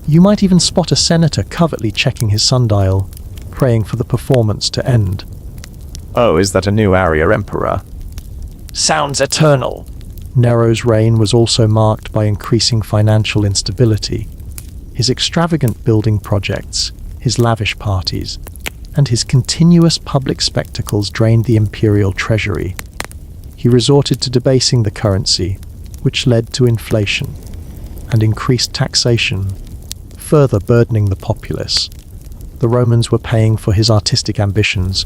You might even spot a senator covertly checking his sundial, praying for the performance to end. Oh, is that a new area, Emperor? Sounds eternal. Nero's reign was also marked by increasing financial instability. His extravagant building projects, his lavish parties, and his continuous public spectacles drained the imperial treasury. He resorted to debasing the currency, which led to inflation and increased taxation, further burdening the populace. The Romans were paying for his artistic ambitions,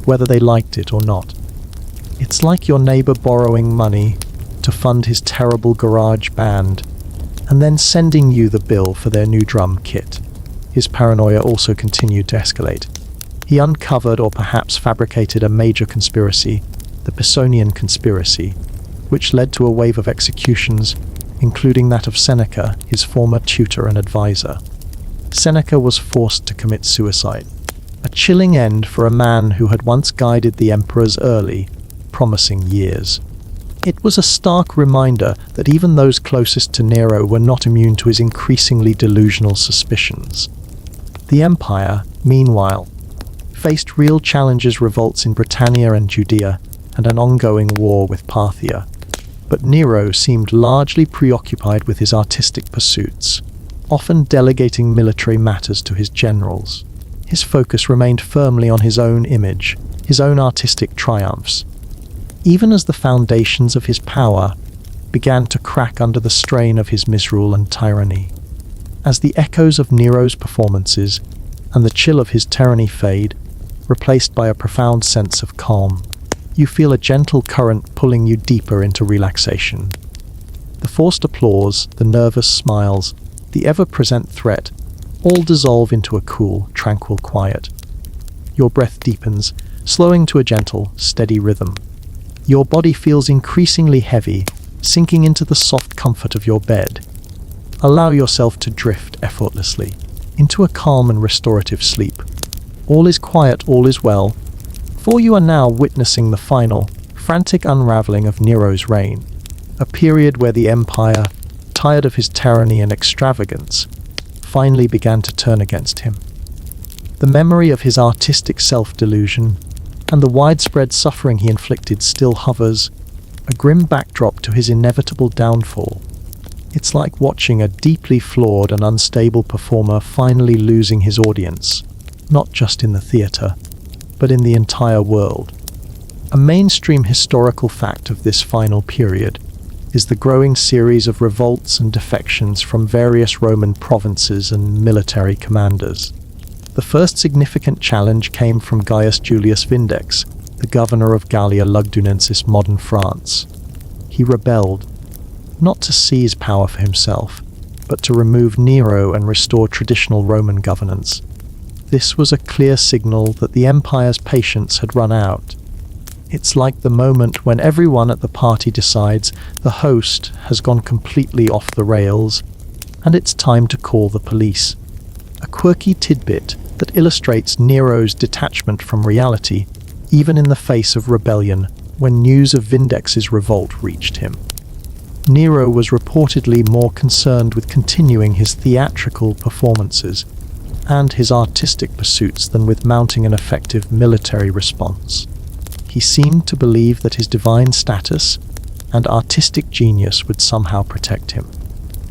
whether they liked it or not. It's like your neighbor borrowing money to fund his terrible garage band, and then sending you the bill for their new drum kit. His paranoia also continued to escalate. He uncovered or perhaps fabricated a major conspiracy, the Pisonian conspiracy, which led to a wave of executions, including that of Seneca, his former tutor and advisor. Seneca was forced to commit suicide, a chilling end for a man who had once guided the emperor's early, promising years. It was a stark reminder that even those closest to Nero were not immune to his increasingly delusional suspicions. The empire, meanwhile, faced real challenges: revolts in Britannia and Judea, and an ongoing war with Parthia. But Nero seemed largely preoccupied with his artistic pursuits, often delegating military matters to his generals. His focus remained firmly on his own image, his own artistic triumphs, even as the foundations of his power began to crack under the strain of his misrule and tyranny. As the echoes of Nero's performances and the chill of his tyranny fade, replaced by a profound sense of calm. You feel a gentle current pulling you deeper into relaxation. The forced applause, the nervous smiles, the ever-present threat, all dissolve into a cool, tranquil quiet. Your breath deepens, slowing to a gentle, steady rhythm. Your body feels increasingly heavy, sinking into the soft comfort of your bed. Allow yourself to drift effortlessly into a calm and restorative sleep. All is quiet, all is well, for you are now witnessing the final, frantic unraveling of Nero's reign, a period where the empire, tired of his tyranny and extravagance, finally began to turn against him. The memory of his artistic self-delusion and the widespread suffering he inflicted still hovers, a grim backdrop to his inevitable downfall. It's like watching a deeply flawed and unstable performer finally losing his audience, not just in the theatre, but in the entire world. A mainstream historical fact of this final period is the growing series of revolts and defections from various Roman provinces and military commanders. The first significant challenge came from Gaius Julius Vindex, the governor of Gallia Lugdunensis, modern France. He rebelled, not to seize power for himself, but to remove Nero and restore traditional Roman governance. This was a clear signal that the empire's patience had run out. It's like the moment when everyone at the party decides the host has gone completely off the rails, and it's time to call the police. A quirky tidbit that illustrates Nero's detachment from reality, even in the face of rebellion, when news of Vindex's revolt reached him. Nero was reportedly more concerned with continuing his theatrical performances and his artistic pursuits than with mounting an effective military response. He seemed to believe that his divine status and artistic genius would somehow protect him.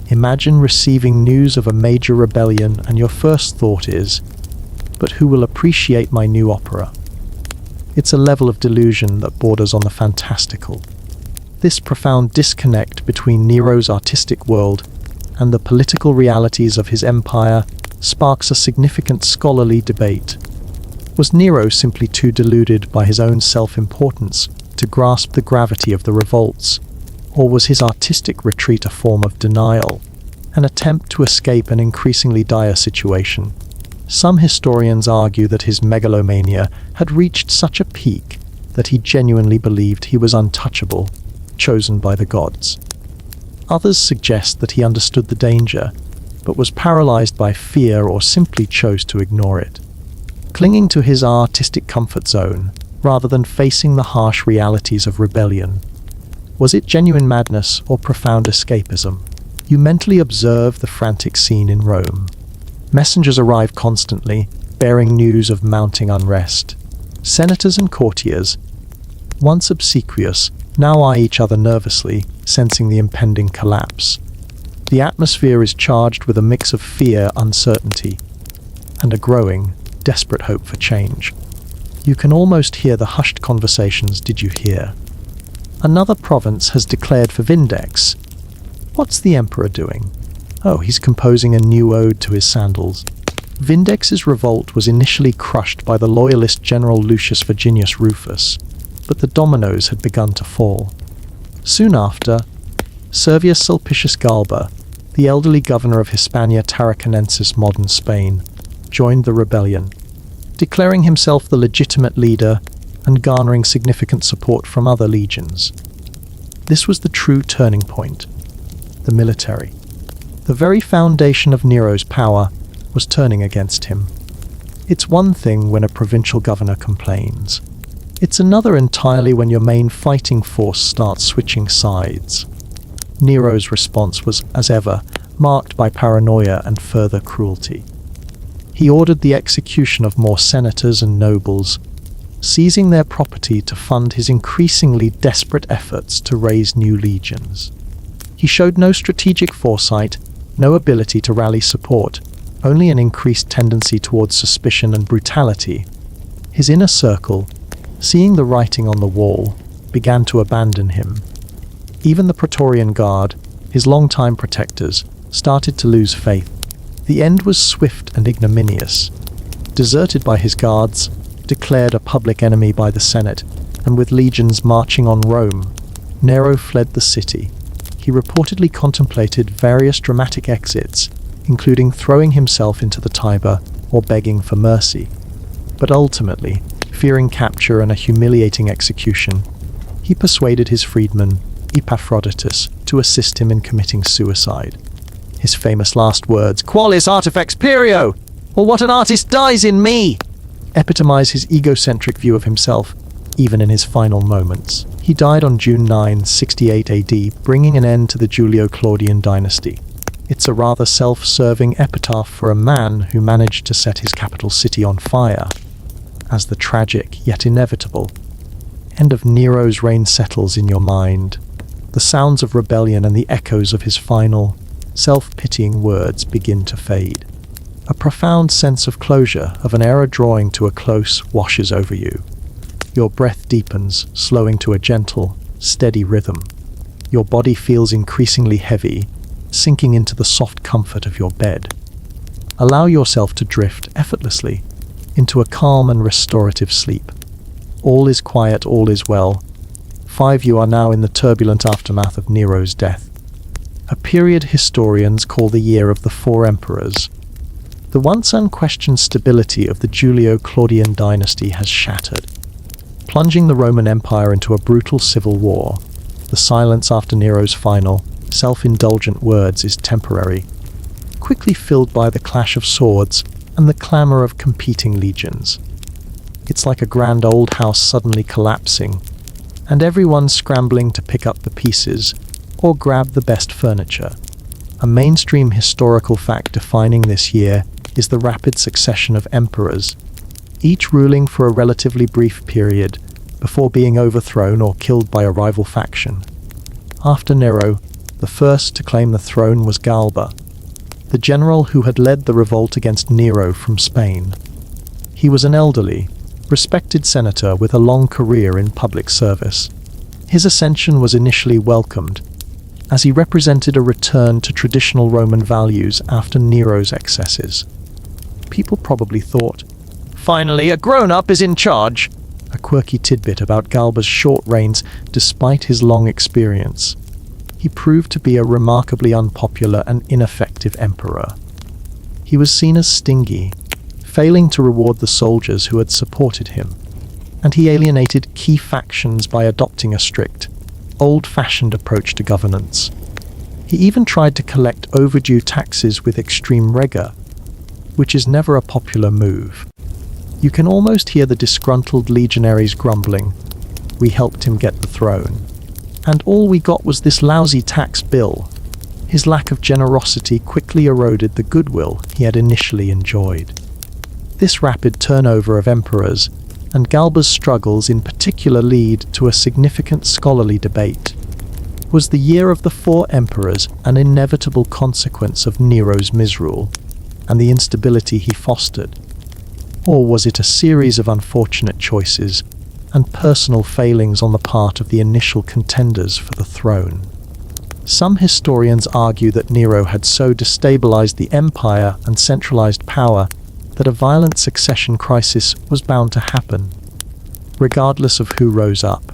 Imagine receiving news of a major rebellion and your first thought is, "But who will appreciate my new opera?" It's a level of delusion that borders on the fantastical. This profound disconnect between Nero's artistic world and the political realities of his empire sparks a significant scholarly debate. Was Nero simply too deluded by his own self-importance to grasp the gravity of the revolts, or was his artistic retreat a form of denial, an attempt to escape an increasingly dire situation? Some historians argue that his megalomania had reached such a peak that he genuinely believed he was untouchable, chosen by the gods. Others suggest that he understood the danger, but was paralyzed by fear or simply chose to ignore it, clinging to his artistic comfort zone rather than facing the harsh realities of rebellion. Was it genuine madness or profound escapism? You mentally observe the frantic scene in Rome. Messengers arrive constantly, bearing news of mounting unrest. Senators and courtiers, once obsequious, now eye each other nervously, sensing the impending collapse. The atmosphere is charged with a mix of fear, uncertainty, and a growing, desperate hope for change. You can almost hear the hushed conversations. "Did you hear? Another province has declared for Vindex. What's the emperor doing? Oh, he's composing a new ode to his sandals." Vindex's revolt was initially crushed by the loyalist general Lucius Virginius Rufus, but the dominoes had begun to fall. Soon after, Servius Sulpicius Galba, the elderly governor of Hispania Tarraconensis, modern Spain, joined the rebellion, declaring himself the legitimate leader and garnering significant support from other legions. This was the true turning point. The military, the very foundation of Nero's power, was turning against him. It's one thing when a provincial governor complains. It's another entirely when your main fighting force starts switching sides. Nero's response was, as ever, marked by paranoia and further cruelty. He ordered the execution of more senators and nobles, seizing their property to fund his increasingly desperate efforts to raise new legions. He showed no strategic foresight, no ability to rally support, only an increased tendency towards suspicion and brutality. His inner circle, seeing the writing on the wall, began to abandon him. Even the Praetorian Guard, his longtime protectors, started to lose faith. The end was swift and ignominious. deserted by his guards, declared a public enemy by the Senate, and with legions marching on Rome, Nero fled the city. He reportedly contemplated various dramatic exits, including throwing himself into the Tiber or begging for mercy. But ultimately, fearing capture and a humiliating execution, he persuaded his freedman, Epaphroditus, to assist him in committing suicide. His famous last words, "Qualis artifex perio!" or "What an artist dies in me!" epitomize his egocentric view of himself, even in his final moments. He died on June 9, 68 AD, bringing an end to the Julio-Claudian dynasty. It's a rather self-serving epitaph for a man who managed to set his capital city on fire. As the tragic, yet inevitable, end of Nero's reign settles in your mind, the sounds of rebellion and the echoes of his final, self-pitying words begin to fade. A profound sense of closure, of an era drawing to a close, washes over you. Your breath deepens, slowing to a gentle, steady rhythm. Your body feels increasingly heavy, sinking into the soft comfort of your bed. Allow yourself to drift effortlessly into a calm and restorative sleep. All is quiet, all is well. 5. You are now in the turbulent aftermath of Nero's death. A period historians call the year of the four emperors. The once unquestioned stability of the Julio-Claudian dynasty has shattered, plunging the Roman Empire into a brutal civil war. The silence after Nero's final, self-indulgent words is temporary, quickly filled by the clash of swords and the clamor of competing legions. It's like a grand old house suddenly collapsing, and everyone scrambling to pick up the pieces or grab the best furniture. A mainstream historical fact defining this year is the rapid succession of emperors, each ruling for a relatively brief period before being overthrown or killed by a rival faction. After Nero, the first to claim the throne was Galba, the general who had led the revolt against Nero from Spain. He was an elderly, respected senator with a long career in public service. His ascension was initially welcomed, as he represented a return to traditional Roman values after Nero's excesses. People probably thought, "Finally, a grown-up is in charge," a quirky tidbit about Galba's short reigns despite his long experience. He proved to be a remarkably unpopular and ineffective emperor. He was seen as stingy, failing to reward the soldiers who had supported him, and he alienated key factions by adopting a strict, old-fashioned approach to governance. He even tried to collect overdue taxes with extreme rigor, which is never a popular move. You can almost hear the disgruntled legionaries grumbling, "We helped him get the throne, and all we got was this lousy tax bill." His lack of generosity quickly eroded the goodwill he had initially enjoyed. This rapid turnover of emperors, and Galba's struggles in particular, lead to a significant scholarly debate. Was the year of the four emperors an inevitable consequence of Nero's misrule and the instability he fostered? Or was it a series of unfortunate choices and personal failings on the part of the initial contenders for the throne? Some historians argue that Nero had so destabilized the empire and centralized power that a violent succession crisis was bound to happen, regardless of who rose up.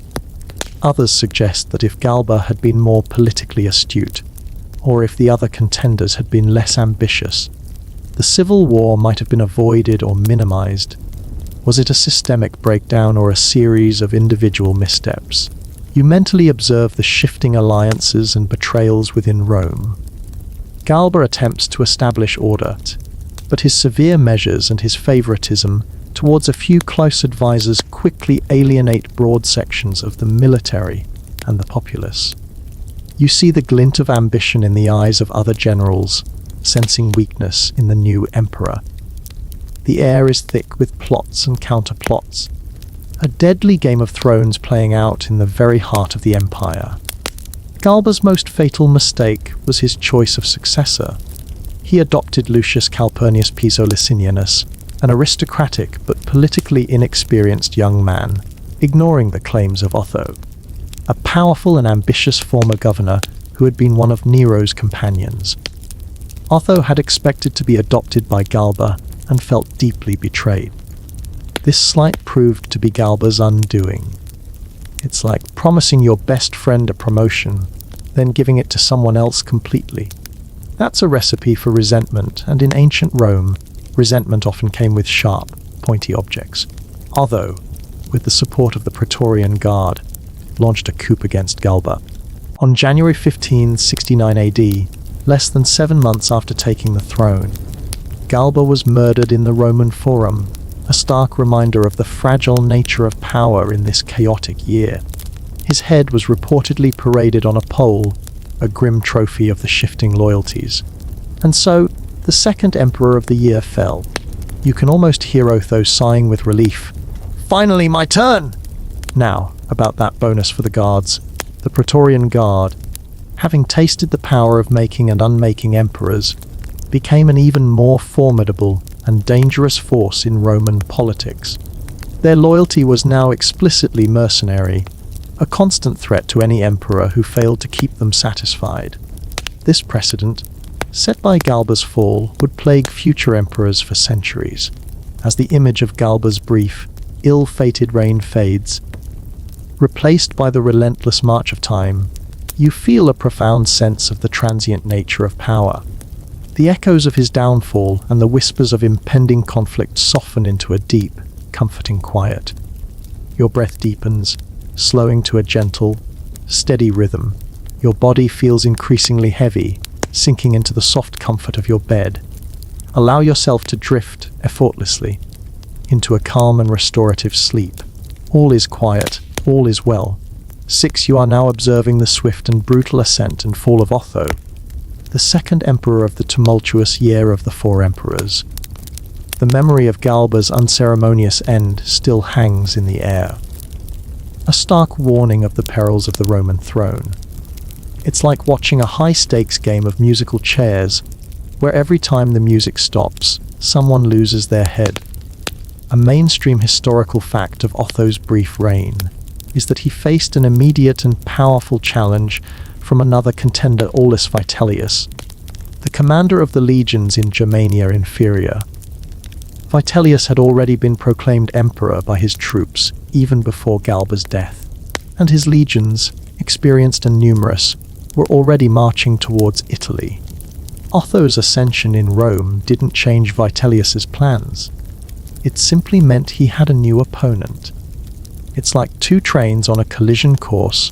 Others suggest that if Galba had been more politically astute, or if the other contenders had been less ambitious, the civil war might have been avoided or minimized. Was it a systemic breakdown or a series of individual missteps? You mentally observe the shifting alliances and betrayals within Rome. Galba attempts to establish order, but his severe measures and his favoritism towards a few close advisors quickly alienate broad sections of the military and the populace. You see the glint of ambition in the eyes of other generals, sensing weakness in the new emperor. The air is thick with plots and counterplots, a deadly Game of Thrones playing out in the very heart of the empire. Galba's most fatal mistake was his choice of successor. He adopted Lucius Calpurnius Piso Licinianus, an aristocratic but politically inexperienced young man, ignoring the claims of Otho, a powerful and ambitious former governor who had been one of Nero's companions. Otho had expected to be adopted by Galba and felt deeply betrayed. This slight proved to be Galba's undoing. It's like promising your best friend a promotion, then giving it to someone else completely. That's a recipe for resentment, and in ancient Rome, resentment often came with sharp, pointy objects. Otho, with the support of the Praetorian Guard, launched a coup against Galba. On January 15, 69 AD, less than 7 months after taking the throne, Galba was murdered in the Roman Forum, a stark reminder of the fragile nature of power in this chaotic year. His head was reportedly paraded on a pole, a grim trophy of the shifting loyalties. And so, the second emperor of the year fell. You can almost hear Otho sighing with relief. Finally, my turn! Now, about that bonus for the guards. The Praetorian Guard, having tasted the power of making and unmaking emperors, became an even more formidable and dangerous force in Roman politics. Their loyalty was now explicitly mercenary, a constant threat to any emperor who failed to keep them satisfied. This precedent, set by Galba's fall, would plague future emperors for centuries. As the image of Galba's brief, ill-fated reign fades, replaced by the relentless march of time, you feel a profound sense of the transient nature of power. The echoes of his downfall and the whispers of impending conflict soften into a deep, comforting quiet. Your breath deepens, slowing to a gentle, steady rhythm. Your body feels increasingly heavy, sinking into the soft comfort of your bed. Allow yourself to drift effortlessly into a calm and restorative sleep. All is quiet, all is well. 6. You are now observing the swift and brutal ascent and fall of Otho, the second emperor of the tumultuous year of the 4 emperors. The memory of Galba's unceremonious end still hangs in the air, a stark warning of the perils of the Roman throne. It's like watching a high-stakes game of musical chairs, where every time the music stops, someone loses their head. A mainstream historical fact of Otho's brief reign is that he faced an immediate and powerful challenge from another contender, Aulus Vitellius, the commander of the legions in Germania Inferior. Vitellius had already been proclaimed emperor by his troops even before Galba's death, and his legions, experienced and numerous, were already marching towards Italy. Otho's ascension in Rome didn't change Vitellius's plans. It simply meant he had a new opponent. It's like 2 trains on a collision course,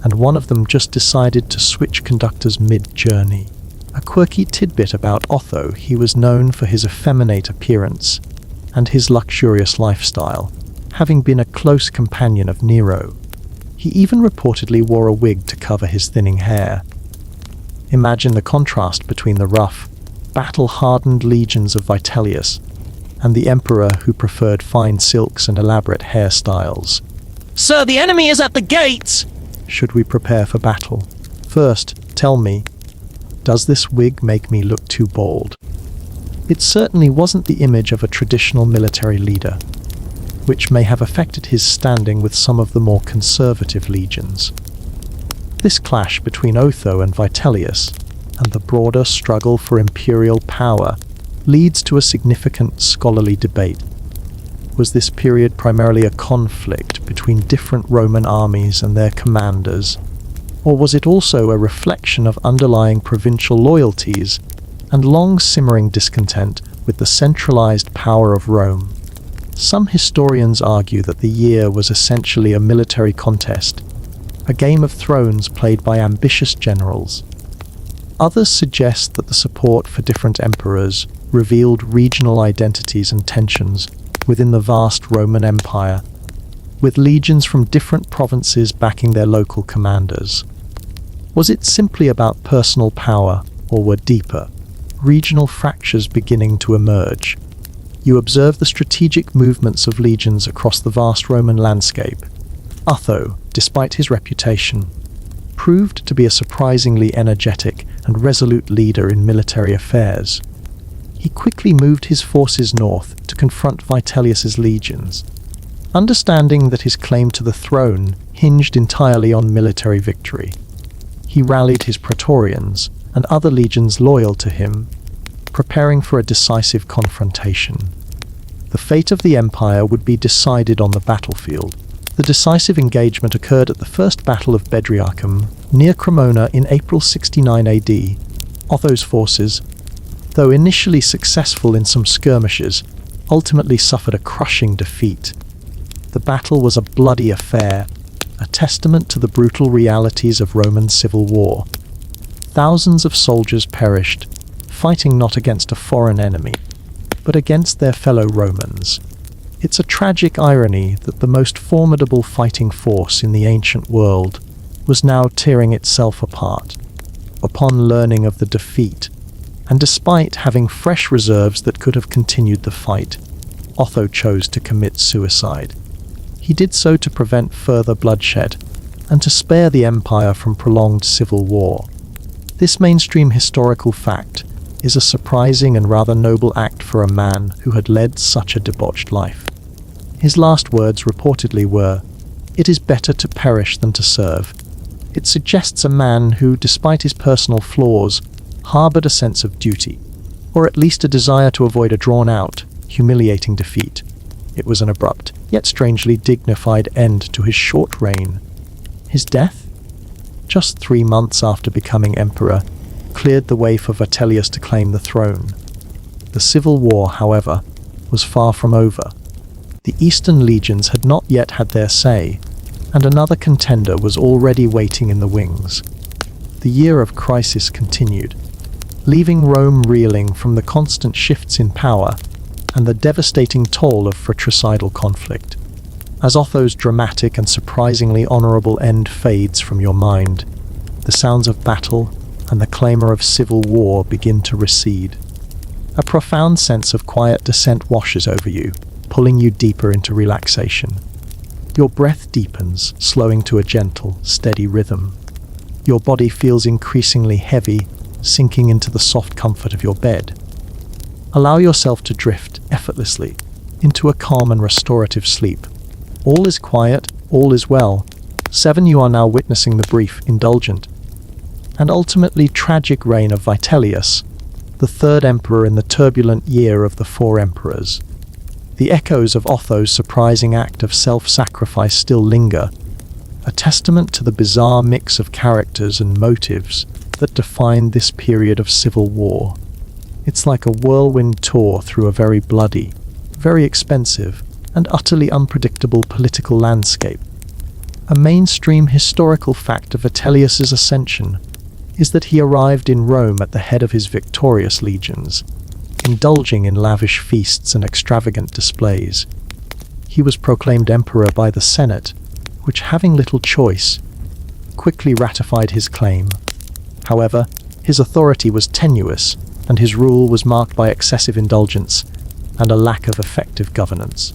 and one of them just decided to switch conductors mid-journey. A quirky tidbit about Otho: he was known for his effeminate appearance and his luxurious lifestyle, having been a close companion of Nero. He even reportedly wore a wig to cover his thinning hair. Imagine the contrast between the rough, battle-hardened legions of Vitellius and the emperor who preferred fine silks and elaborate hairstyles. Sir, the enemy is at the gates! Should we prepare for battle? First, tell me, does this wig make me look too bold? It certainly wasn't the image of a traditional military leader, which may have affected his standing with some of the more conservative legions. This clash between Otho and Vitellius, and the broader struggle for imperial power, leads to a significant scholarly debate. Was this period primarily a conflict between different Roman armies and their commanders, or was it also a reflection of underlying provincial loyalties and long-simmering discontent with the centralized power of Rome? Some historians argue that the year was essentially a military contest, a game of thrones played by ambitious generals. Others suggest that the support for different emperors revealed regional identities and tensions within the vast Roman Empire, with legions from different provinces backing their local commanders. Was it simply about personal power, or were deeper, regional fractures beginning to emerge? You observe the strategic movements of legions across the vast Roman landscape. Otho, despite his reputation, proved to be a surprisingly energetic and resolute leader in military affairs. He quickly moved his forces north to confront Vitellius's legions, understanding that his claim to the throne hinged entirely on military victory. He rallied his Praetorians and other legions loyal to him, preparing for a decisive confrontation. The fate of the empire would be decided on the battlefield. The decisive engagement occurred at the First Battle of Bedriacum, near Cremona in April 69 AD. Otho's forces, though initially successful in some skirmishes, ultimately suffered a crushing defeat. The battle was a bloody affair, a testament to the brutal realities of Roman civil war. Thousands of soldiers perished, fighting not against a foreign enemy, but against their fellow Romans. It's a tragic irony that the most formidable fighting force in the ancient world was now tearing itself apart. Upon learning of the defeat, and despite having fresh reserves that could have continued the fight, Otho chose to commit suicide. He did so to prevent further bloodshed and to spare the empire from prolonged civil war. This mainstream historical fact is a surprising and rather noble act for a man who had led such a debauched life. His last words reportedly were, "It is better to perish than to serve." It suggests a man who, despite his personal flaws, harbored a sense of duty, or at least a desire to avoid a drawn-out, humiliating defeat. It was an abrupt, yet strangely dignified end to his short reign. His death, just 3 months after becoming emperor, cleared the way for Vitellius to claim the throne. The civil war, however, was far from over. The Eastern legions had not yet had their say, and another contender was already waiting in the wings. The year of crisis continued, leaving Rome reeling from the constant shifts in power and the devastating toll of fratricidal conflict. As Otho's dramatic and surprisingly honorable end fades from your mind, the sounds of battle and the clamor of civil war begin to recede. A profound sense of quiet descent washes over you, pulling you deeper into relaxation. Your breath deepens, slowing to a gentle, steady rhythm. Your body feels increasingly heavy, sinking into the soft comfort of your bed. Allow yourself to drift effortlessly into a calm and restorative sleep. All is quiet, all is well. 7. You are now witnessing the brief, indulgent, and ultimately tragic reign of Vitellius, the third emperor in the turbulent year of the 4 emperors. The echoes of Otho's surprising act of self-sacrifice still linger, a testament to the bizarre mix of characters and motives that defined this period of civil war. It's like a whirlwind tour through a very bloody, very expensive, and utterly unpredictable political landscape. A mainstream historical fact of Vitellius's ascension is that he arrived in Rome at the head of his victorious legions, indulging in lavish feasts and extravagant displays. He was proclaimed emperor by the Senate, which, having little choice, quickly ratified his claim. However, his authority was tenuous, and his rule was marked by excessive indulgence and a lack of effective governance.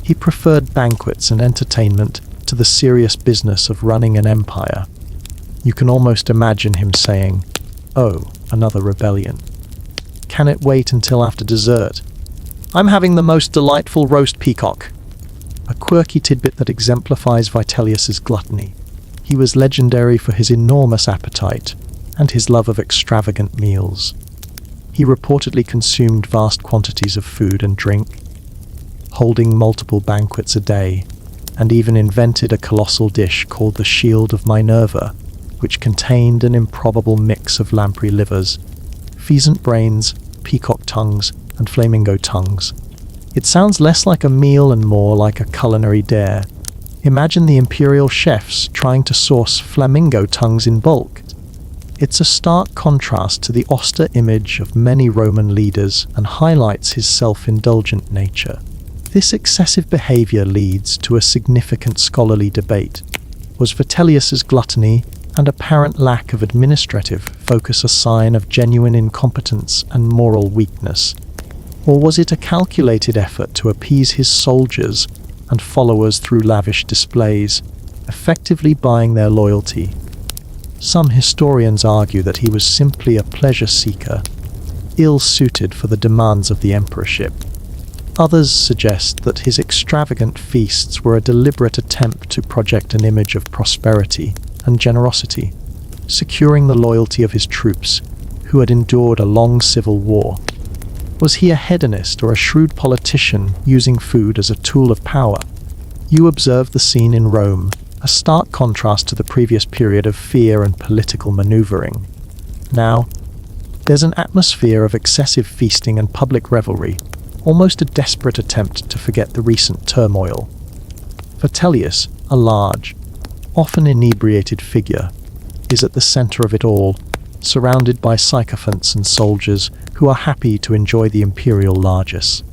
He preferred banquets and entertainment to the serious business of running an empire. You can almost imagine him saying, "Oh, another rebellion. Can it wait until after dessert? I'm having the most delightful roast peacock." A quirky tidbit that exemplifies Vitellius's gluttony. He was legendary for his enormous appetite and his love of extravagant meals. He reportedly consumed vast quantities of food and drink, holding multiple banquets a day, and even invented a colossal dish called the Shield of Minerva, which contained an improbable mix of lamprey livers, pheasant brains, peacock tongues, and flamingo tongues. It sounds less like a meal and more like a culinary dare. Imagine the imperial chefs trying to source flamingo tongues in bulk. It's a stark contrast to the austere image of many Roman leaders and highlights his self-indulgent nature. This excessive behavior leads to a significant scholarly debate. Was Vitellius's gluttony and apparent lack of administrative focus a sign of genuine incompetence and moral weakness? Or was it a calculated effort to appease his soldiers and followers through lavish displays, effectively buying their loyalty? Some historians argue that he was simply a pleasure seeker, ill-suited for the demands of the emperorship. Others suggest that his extravagant feasts were a deliberate attempt to project an image of prosperity and generosity, securing the loyalty of his troops, who had endured a long civil war. Was he a hedonist or a shrewd politician using food as a tool of power? You observe the scene in Rome, a stark contrast to the previous period of fear and political maneuvering. Now, there's an atmosphere of excessive feasting and public revelry, almost a desperate attempt to forget the recent turmoil. Vitellius, a large, often inebriated figure, is at the center of it all, surrounded by sycophants and soldiers who are happy to enjoy the imperial largesse.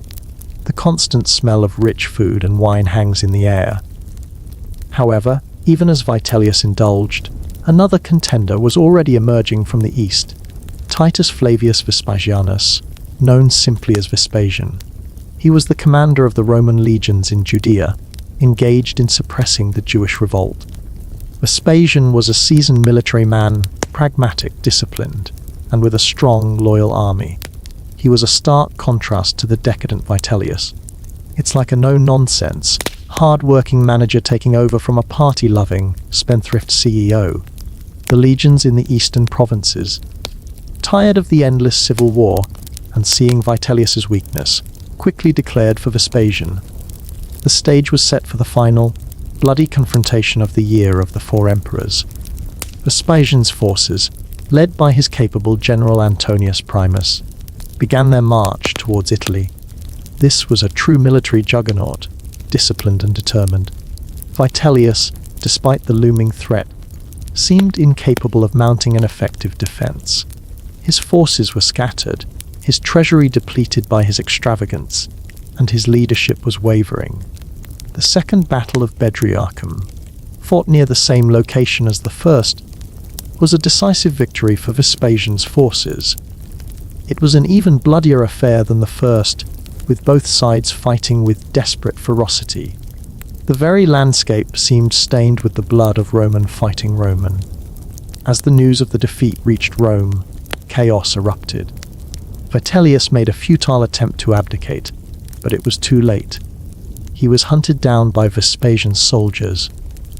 The constant smell of rich food and wine hangs in the air. However, even as Vitellius indulged, another contender was already emerging from the east, Titus Flavius Vespasianus, known simply as Vespasian. He was the commander of the Roman legions in Judea, engaged in suppressing the Jewish revolt. Vespasian was a seasoned military man, pragmatic, disciplined, and with a strong, loyal army. He was a stark contrast to the decadent Vitellius. It's like a no-nonsense, hard-working manager taking over from a party-loving, spendthrift CEO. The legions in the eastern provinces, tired of the endless civil war and seeing Vitellius's weakness, quickly declared for Vespasian. The stage was set for the final, bloody confrontation of the year of the four emperors. Vespasian's forces, led by his capable general Antonius Primus, began their march towards Italy. This was a true military juggernaut, disciplined and determined. Vitellius, despite the looming threat, seemed incapable of mounting an effective defense. His forces were scattered, his treasury depleted by his extravagance, and his leadership was wavering. The Second Battle of Bedriacum, fought near the same location as the first, was a decisive victory for Vespasian's forces. It was an even bloodier affair than the first, with both sides fighting with desperate ferocity. The very landscape seemed stained with the blood of Roman fighting Roman. As the news of the defeat reached Rome, chaos erupted. Vitellius made a futile attempt to abdicate, but it was too late. He was hunted down by Vespasian's soldiers,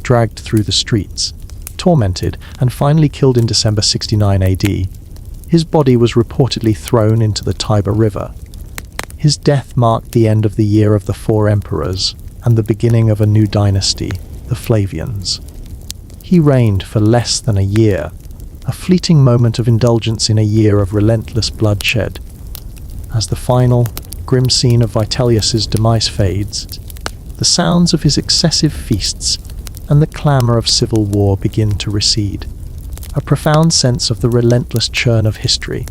dragged through the streets, tormented, and finally killed in December 69 AD. His body was reportedly thrown into the Tiber River. His death marked the end of the year of the four emperors and the beginning of a new dynasty, the Flavians. He reigned for less than a year, a fleeting moment of indulgence in a year of relentless bloodshed. As the final, grim scene of Vitellius's demise fades, the sounds of his excessive feasts and the clamour of civil war begin to recede. A profound sense of the relentless churn of history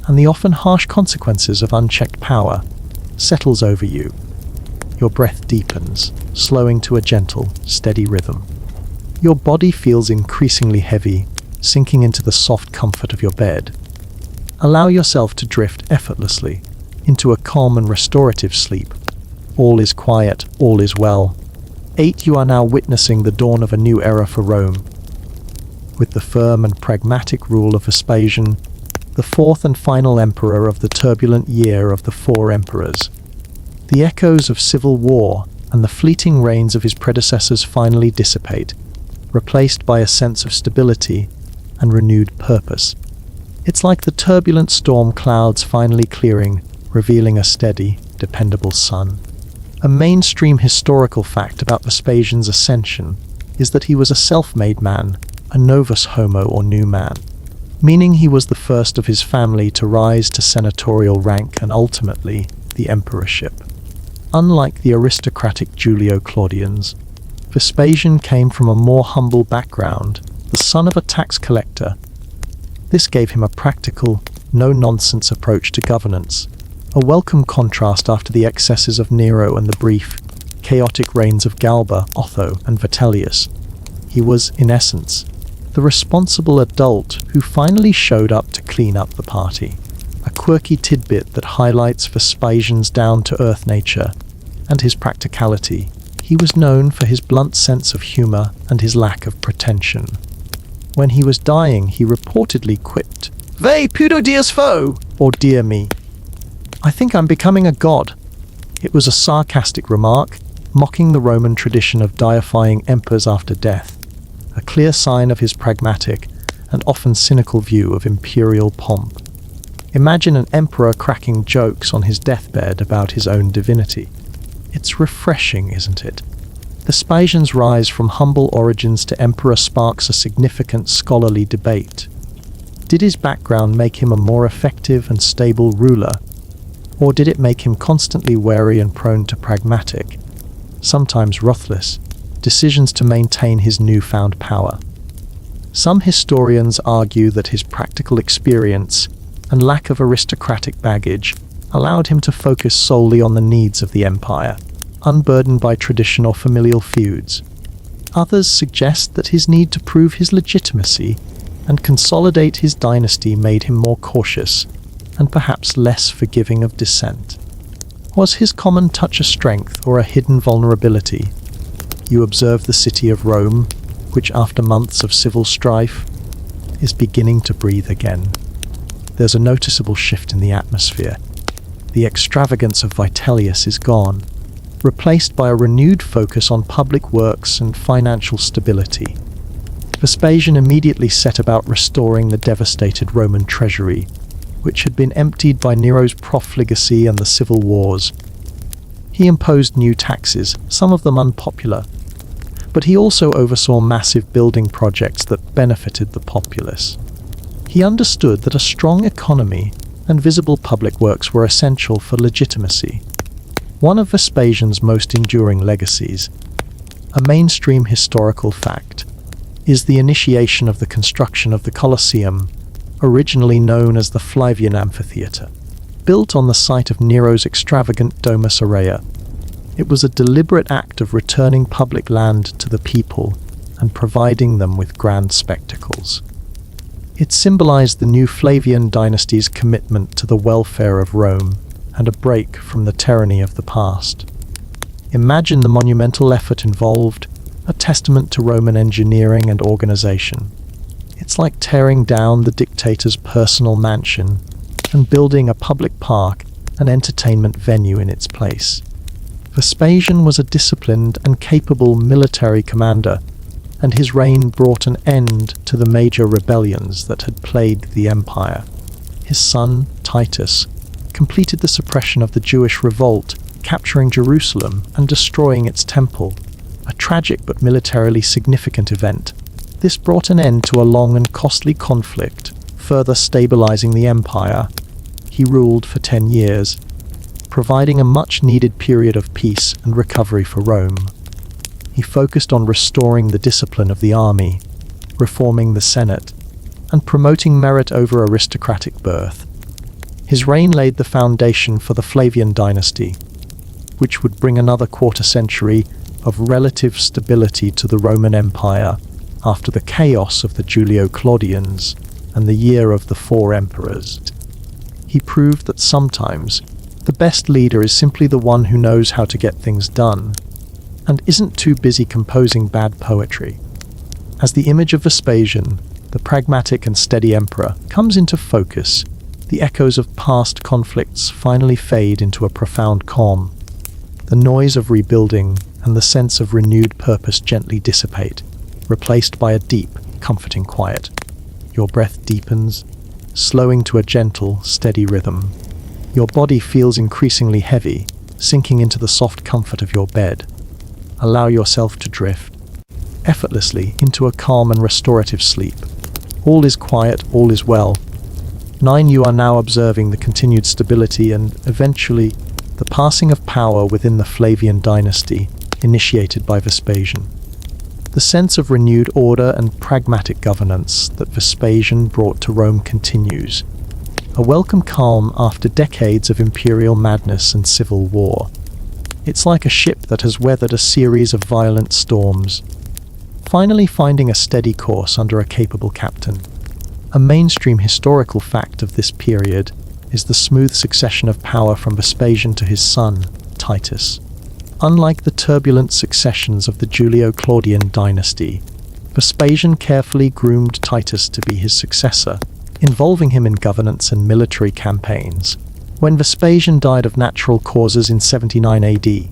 and the often harsh consequences of unchecked power settles over you. Your breath deepens, slowing to a gentle, steady rhythm. Your body feels increasingly heavy, sinking into the soft comfort of your bed. Allow yourself to drift effortlessly into a calm and restorative sleep. All is quiet, all is well. 8. You are now witnessing the dawn of a new era for Rome. With the firm and pragmatic rule of Vespasian, the fourth and final emperor of the turbulent year of the four emperors, the echoes of civil war and the fleeting reigns of his predecessors finally dissipate, replaced by a sense of stability and renewed purpose. It's like the turbulent storm clouds finally clearing, revealing a steady, dependable sun. A mainstream historical fact about Vespasian's ascension is that he was a self-made man, a novus homo or new man, meaning he was the first of his family to rise to senatorial rank and ultimately the emperorship. Unlike the aristocratic Julio-Claudians, Vespasian came from a more humble background, the son of a tax collector. This gave him a practical, no-nonsense approach to governance, a welcome contrast after the excesses of Nero and the brief, chaotic reigns of Galba, Otho, and Vitellius. He was, in essence, the responsible adult who finally showed up to clean up the party. A quirky tidbit that highlights Vespasian's down-to-earth nature and his practicality. He was known for his blunt sense of humor and his lack of pretension. When he was dying, he reportedly quipped, "Ve puto Dios foe," or "Dear me, I think I'm becoming a god." It was a sarcastic remark, mocking the Roman tradition of deifying emperors after death, a clear sign of his pragmatic and often cynical view of imperial pomp. Imagine an emperor cracking jokes on his deathbed about his own divinity. It's refreshing, isn't it? Vespasian's rise from humble origins to emperor sparks a significant scholarly debate. Did his background make him a more effective and stable ruler, or did it make him constantly wary and prone to pragmatic, sometimes ruthless, decisions to maintain his newfound power? Some historians argue that his practical experience and lack of aristocratic baggage allowed him to focus solely on the needs of the empire, unburdened by tradition or familial feuds. Others suggest that his need to prove his legitimacy and consolidate his dynasty made him more cautious and perhaps less forgiving of dissent. Was his common touch a strength or a hidden vulnerability? You observe the city of Rome, which after months of civil strife is beginning to breathe again. There's a noticeable shift in the atmosphere. The extravagance of Vitellius is gone, replaced by a renewed focus on public works and financial stability. Vespasian immediately set about restoring the devastated Roman treasury, which had been emptied by Nero's profligacy and the civil wars. He imposed new taxes, some of them unpopular, but he also oversaw massive building projects that benefited the populace. He understood that a strong economy and visible public works were essential for legitimacy. One of Vespasian's most enduring legacies, a mainstream historical fact, is the initiation of the construction of the Colosseum, originally known as the Flavian Amphitheatre. Built on the site of Nero's extravagant Domus Aurea, it was a deliberate act of returning public land to the people and providing them with grand spectacles. It symbolized the new Flavian dynasty's commitment to the welfare of Rome and a break from the tyranny of the past. Imagine the monumental effort involved, a testament to Roman engineering and organization. It's like tearing down the dictator's personal mansion and building a public park and entertainment venue in its place. Vespasian was a disciplined and capable military commander, and his reign brought an end to the major rebellions that had plagued the empire. His son, Titus, completed the suppression of the Jewish revolt, capturing Jerusalem and destroying its temple, a tragic but militarily significant event. This brought an end to a long and costly conflict, further stabilizing the empire. He ruled for 10 years, providing a much-needed period of peace and recovery for Rome. He focused on restoring the discipline of the army, reforming the Senate, and promoting merit over aristocratic birth. His reign laid the foundation for the Flavian dynasty, which would bring another quarter century of relative stability to the Roman Empire after the chaos of the Julio-Claudians and the year of the 4 emperors. He proved that sometimes the best leader is simply the one who knows how to get things done and isn't too busy composing bad poetry. As the image of Vespasian, the pragmatic and steady emperor, comes into focus, the echoes of past conflicts finally fade into a profound calm. The noise of rebuilding and the sense of renewed purpose gently dissipate, replaced by a deep, comforting quiet. Your breath deepens, slowing to a gentle, steady rhythm. Your body feels increasingly heavy, sinking into the soft comfort of your bed. Allow yourself to drift effortlessly into a calm and restorative sleep. All is quiet, all is well. 9. You are now observing the continued stability and, eventually, the passing of power within the Flavian dynasty, initiated by Vespasian. The sense of renewed order and pragmatic governance that Vespasian brought to Rome continues, a welcome calm after decades of imperial madness and civil war. It's like a ship that has weathered a series of violent storms, finally finding a steady course under a capable captain. A mainstream historical fact of this period is the smooth succession of power from Vespasian to his son, Titus. Unlike the turbulent successions of the Julio-Claudian dynasty, Vespasian carefully groomed Titus to be his successor, involving him in governance and military campaigns. When Vespasian died of natural causes in 79 AD,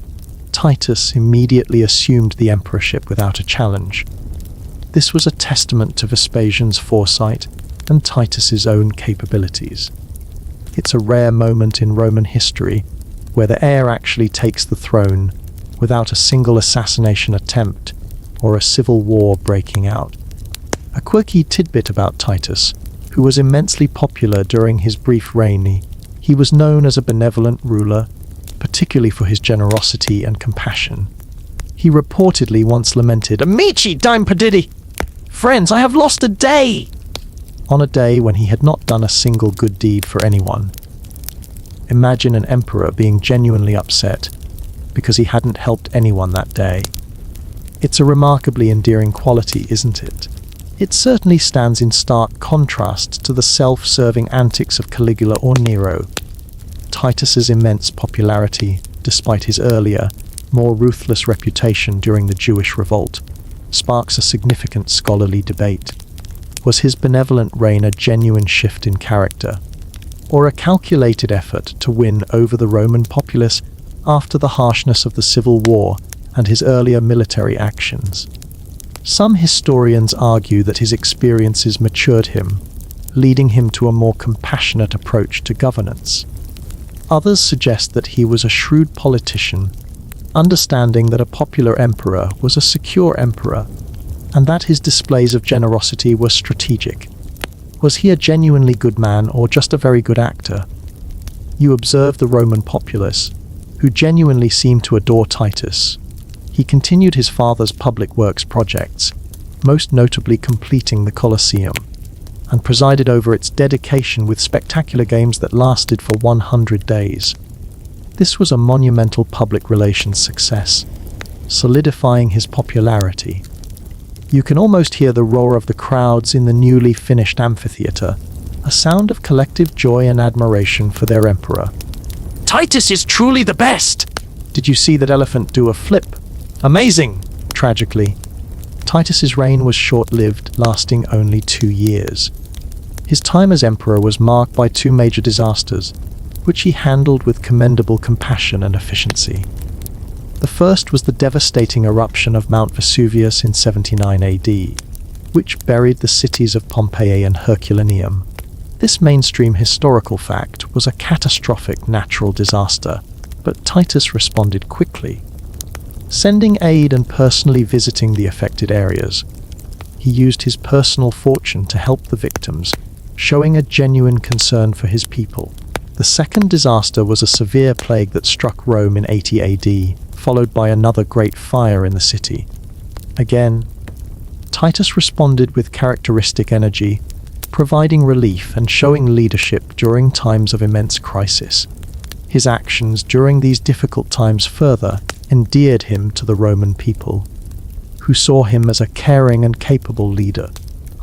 Titus immediately assumed the emperorship without a challenge. This was a testament to Vespasian's foresight and Titus's own capabilities. It's a rare moment in Roman history where the heir actually takes the throne without a single assassination attempt or a civil war breaking out. A quirky tidbit about Titus, who was immensely popular during his brief reign. He was known as a benevolent ruler, particularly for his generosity and compassion. He reportedly once lamented, "Amici, dime padidi! Friends, I have lost a day!" on a day when he had not done a single good deed for anyone. Imagine an emperor being genuinely upset because he hadn't helped anyone that day. It's a remarkably endearing quality, isn't it? It certainly stands in stark contrast to the self-serving antics of Caligula or Nero. Titus's immense popularity, despite his earlier, more ruthless reputation during the Jewish revolt, sparks a significant scholarly debate. Was his benevolent reign a genuine shift in character, or a calculated effort to win over the Roman populace after the harshness of the civil war and his earlier military actions? Some historians argue that his experiences matured him, leading him to a more compassionate approach to governance. Others suggest that he was a shrewd politician, understanding that a popular emperor was a secure emperor, and that his displays of generosity were strategic. Was he a genuinely good man or just a very good actor? You observe the Roman populace, who genuinely seemed to adore Titus. He continued his father's public works projects, most notably completing the Colosseum, and presided over its dedication with spectacular games that lasted for 100 days. This was a monumental public relations success, solidifying his popularity. You can almost hear the roar of the crowds in the newly finished amphitheater, a sound of collective joy and admiration for their emperor. Titus is truly the best! Did you see that elephant do a flip? Amazing! Tragically, Titus's reign was short-lived, lasting only 2 years. His time as emperor was marked by 2 major disasters, which he handled with commendable compassion and efficiency. The first was the devastating eruption of Mount Vesuvius in 79 AD, which buried the cities of Pompeii and Herculaneum. This mainstream historical fact was a catastrophic natural disaster, but Titus responded quickly, sending aid and personally visiting the affected areas. He used his personal fortune to help the victims, showing a genuine concern for his people. The second disaster was a severe plague that struck Rome in 80 AD, followed by another great fire in the city. Again, Titus responded with characteristic energy, providing relief and showing leadership during times of immense crisis. His actions during these difficult times further endeared him to the Roman people, who saw him as a caring and capable leader,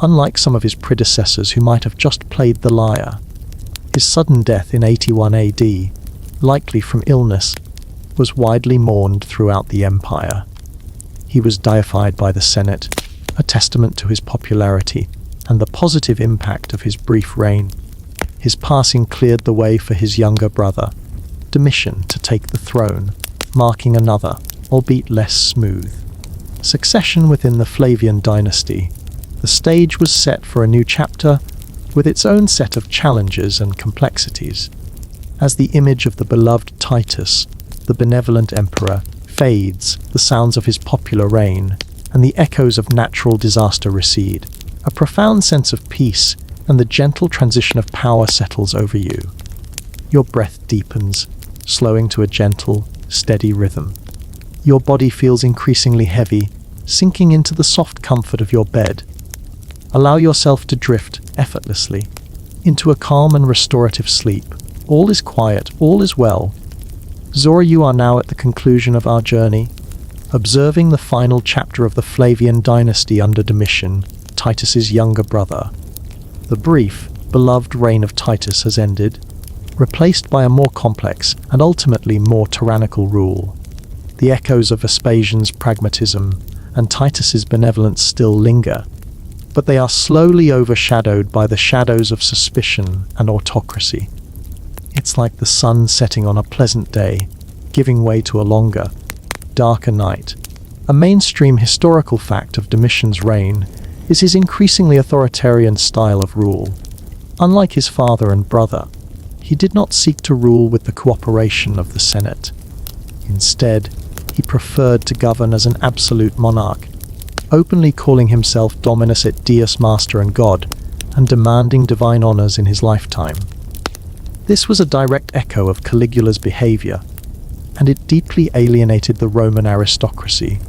unlike some of his predecessors who might have just played the lyre. His sudden death in 81 AD, likely from illness, was widely mourned throughout the empire. He was deified by the Senate, a testament to his popularity and the positive impact of his brief reign. His passing cleared the way for his younger brother, Domitian, to take the throne, marking another, albeit less smooth, succession within the Flavian dynasty. The stage was set for a new chapter with its own set of challenges and complexities. As the image of the beloved Titus, the benevolent emperor, fades, the sounds of his popular reign and the echoes of natural disaster recede. A profound sense of peace and the gentle transition of power settles over you. Your breath deepens, slowing to a gentle, steady rhythm. Your body feels increasingly heavy, sinking into the soft comfort of your bed. Allow yourself to drift effortlessly into a calm and restorative sleep. All is quiet, all is well. Zora, you are now at the conclusion of our journey, observing the final chapter of the Flavian dynasty under Domitian, Titus's younger brother. The brief, beloved reign of Titus has ended, replaced by a more complex and ultimately more tyrannical rule. The echoes of Vespasian's pragmatism and Titus's benevolence still linger, but they are slowly overshadowed by the shadows of suspicion and autocracy. It's like the sun setting on a pleasant day, giving way to a longer, darker night. A mainstream historical fact of Domitian's reign is his increasingly authoritarian style of rule. Unlike his father and brother, He did not seek to rule with the cooperation of the Senate. Instead, he preferred to govern as an absolute monarch, openly calling himself Dominus et Deus, Master and God, and demanding divine honors in his lifetime. This was a direct echo of Caligula's behavior, and it deeply alienated the Roman aristocracy,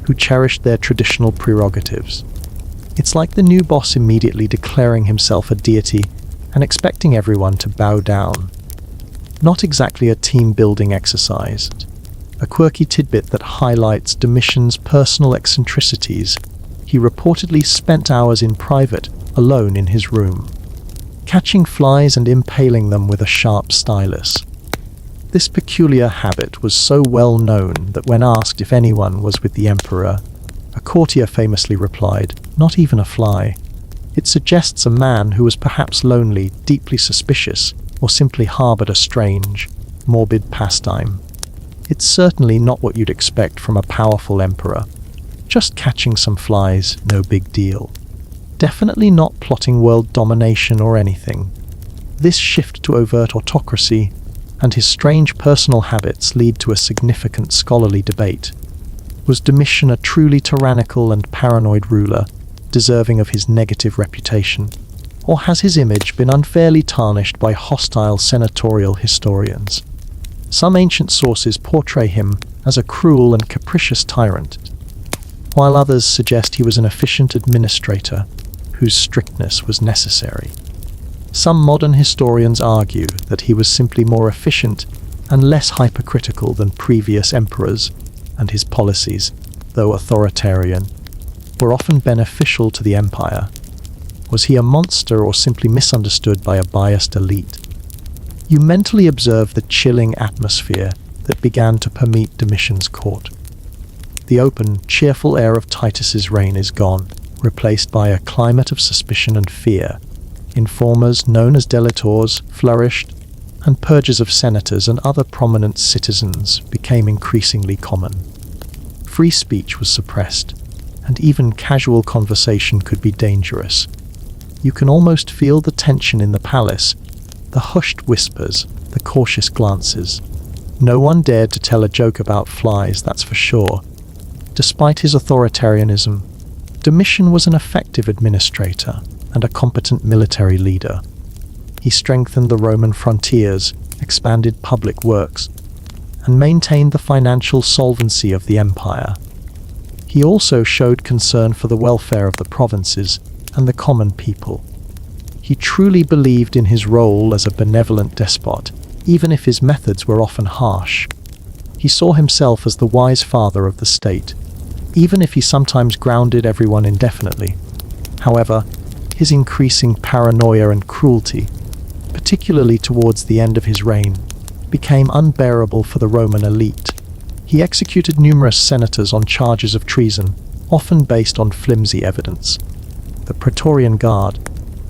who cherished their traditional prerogatives. It's like the new boss immediately declaring himself a deity and expecting everyone to bow down. Not exactly a team-building exercise. A quirky tidbit that highlights Domitian's personal eccentricities. He reportedly spent hours in private, alone in his room, catching flies and impaling them with a sharp stylus. This peculiar habit was so well known that when asked if anyone was with the emperor, a courtier famously replied, "Not even a fly." It suggests a man who was perhaps lonely, deeply suspicious, or simply harbored a strange, morbid pastime. It's certainly not what you'd expect from a powerful emperor. Just catching some flies, no big deal. Definitely not plotting world domination or anything. This shift to overt autocracy and his strange personal habits lead to a significant scholarly debate. Was Domitian a truly tyrannical and paranoid ruler, deserving of his negative reputation? Or has his image been unfairly tarnished by hostile senatorial historians? Some ancient sources portray him as a cruel and capricious tyrant, while others suggest he was an efficient administrator whose strictness was necessary. Some modern historians argue that he was simply more efficient and less hypercritical than previous emperors, and his policies, though authoritarian, were often beneficial to the empire. Was he a monster or simply misunderstood by a biased elite? You mentally observe the chilling atmosphere that began to permeate Domitian's court. The open, cheerful air of Titus's reign is gone, replaced by a climate of suspicion and fear. Informers known as delators flourished, and purges of senators and other prominent citizens became increasingly common. Free speech was suppressed, and even casual conversation could be dangerous. You can almost feel the tension in the palace, the hushed whispers, the cautious glances. No one dared to tell a joke about flies, that's for sure. Despite his authoritarianism, Domitian was an effective administrator and a competent military leader. He strengthened the Roman frontiers, expanded public works, and maintained the financial solvency of the empire. He also showed concern for the welfare of the provinces and the common people. He truly believed in his role as a benevolent despot, even if his methods were often harsh. He saw himself as the wise father of the state, even if he sometimes grounded everyone indefinitely. However, his increasing paranoia and cruelty, particularly towards the end of his reign, became unbearable for the Roman elite. He executed numerous senators on charges of treason, often based on flimsy evidence. The Praetorian Guard,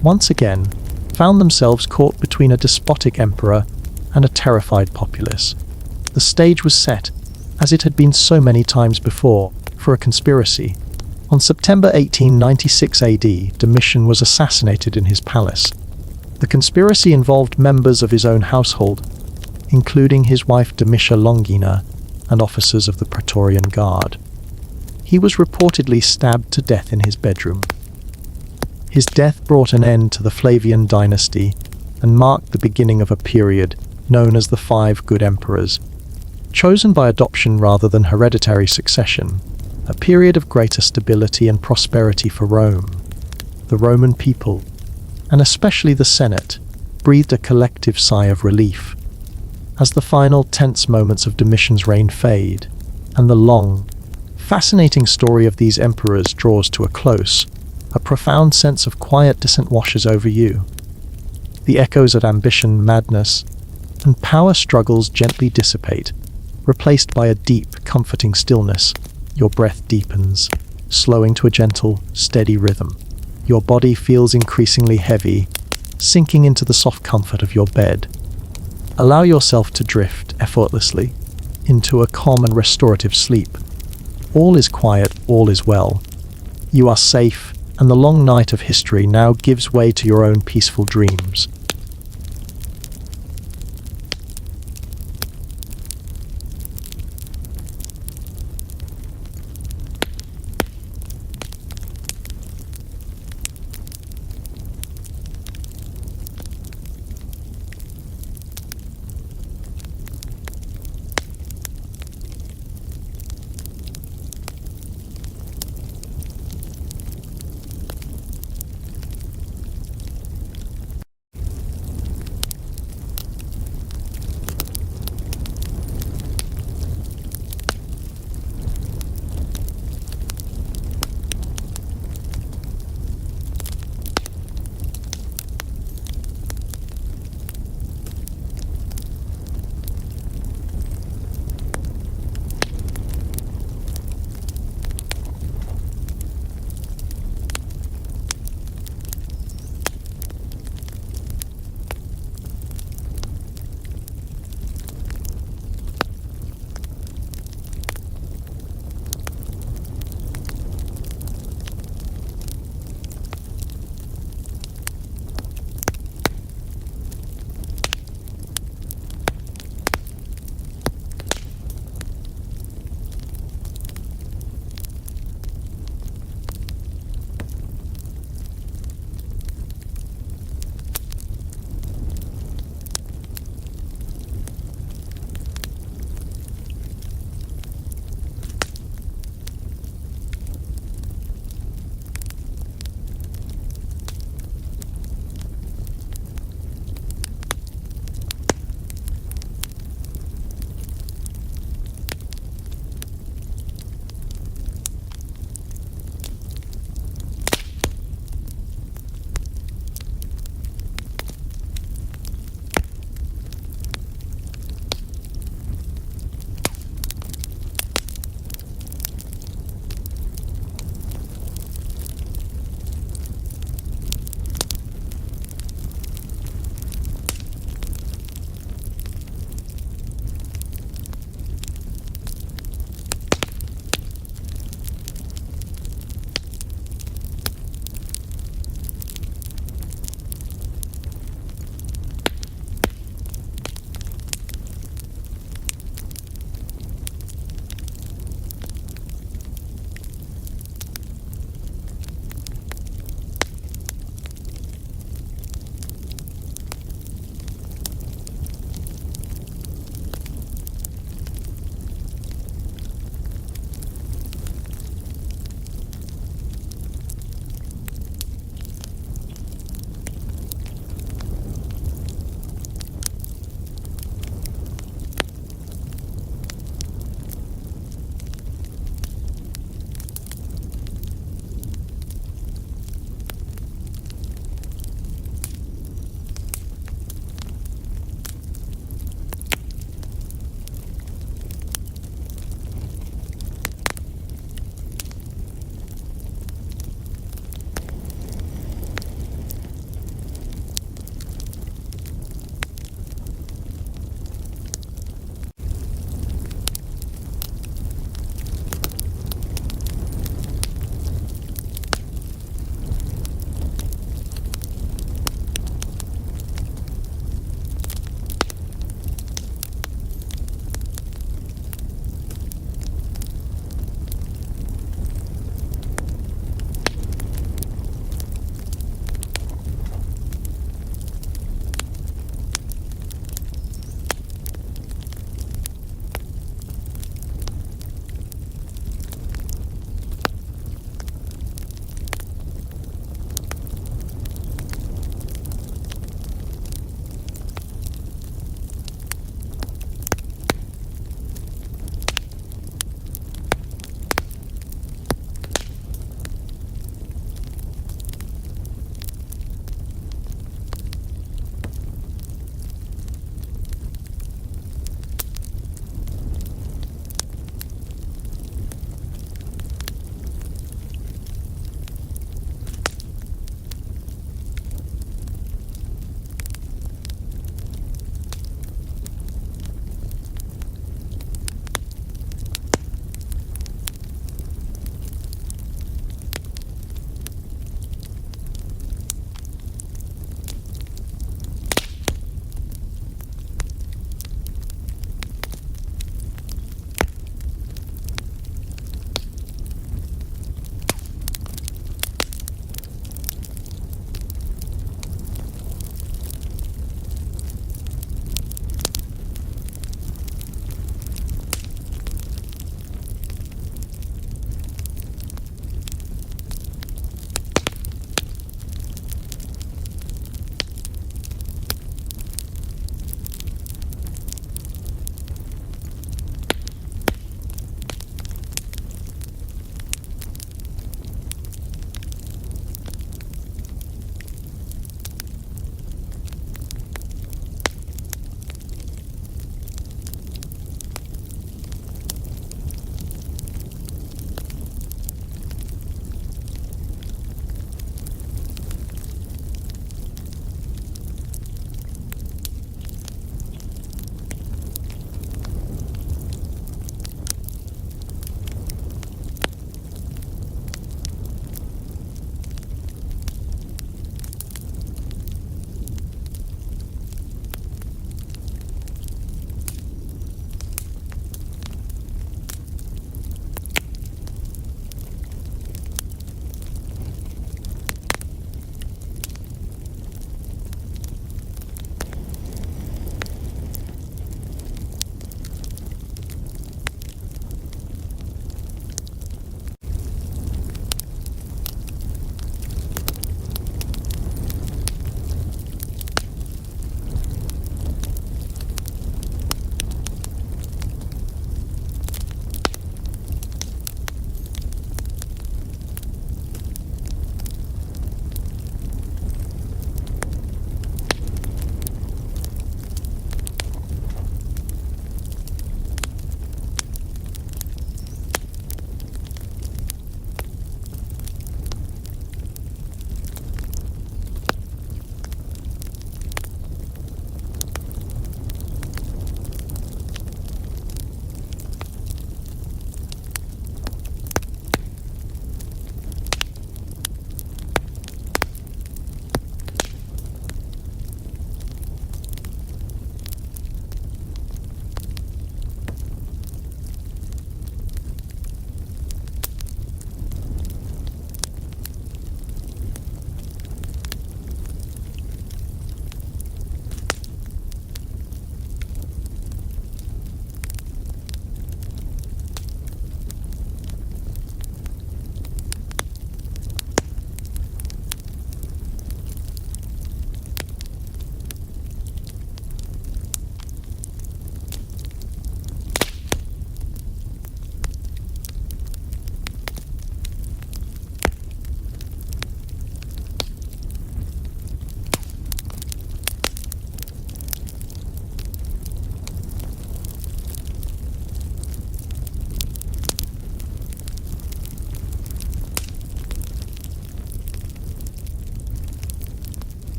once again, found themselves caught between a despotic emperor and a terrified populace. The stage was set, as it had been so many times before, for a conspiracy. On September 1896 AD, Domitian was assassinated in his palace. The conspiracy involved members of his own household, including his wife Domitia Longina and officers of the Praetorian Guard. He was reportedly stabbed to death in his bedroom. His death brought an end to the Flavian dynasty and marked the beginning of a period known as the Five Good Emperors, chosen by adoption rather than hereditary succession, a period of greater stability and prosperity for Rome. The Roman people, and especially the Senate, breathed a collective sigh of relief. As the final tense moments of Domitian's reign fade, and the long, fascinating story of these emperors draws to a close, a profound sense of quiet dissent washes over you. The echoes of ambition, madness, and power struggles gently dissipate, replaced by a deep, comforting stillness. Your breath deepens, slowing to a gentle, steady rhythm. Your body feels increasingly heavy, sinking into the soft comfort of your bed. Allow yourself to drift effortlessly into a calm and restorative sleep. All is quiet, all is well. You are safe, and the long night of history now gives way to your own peaceful dreams.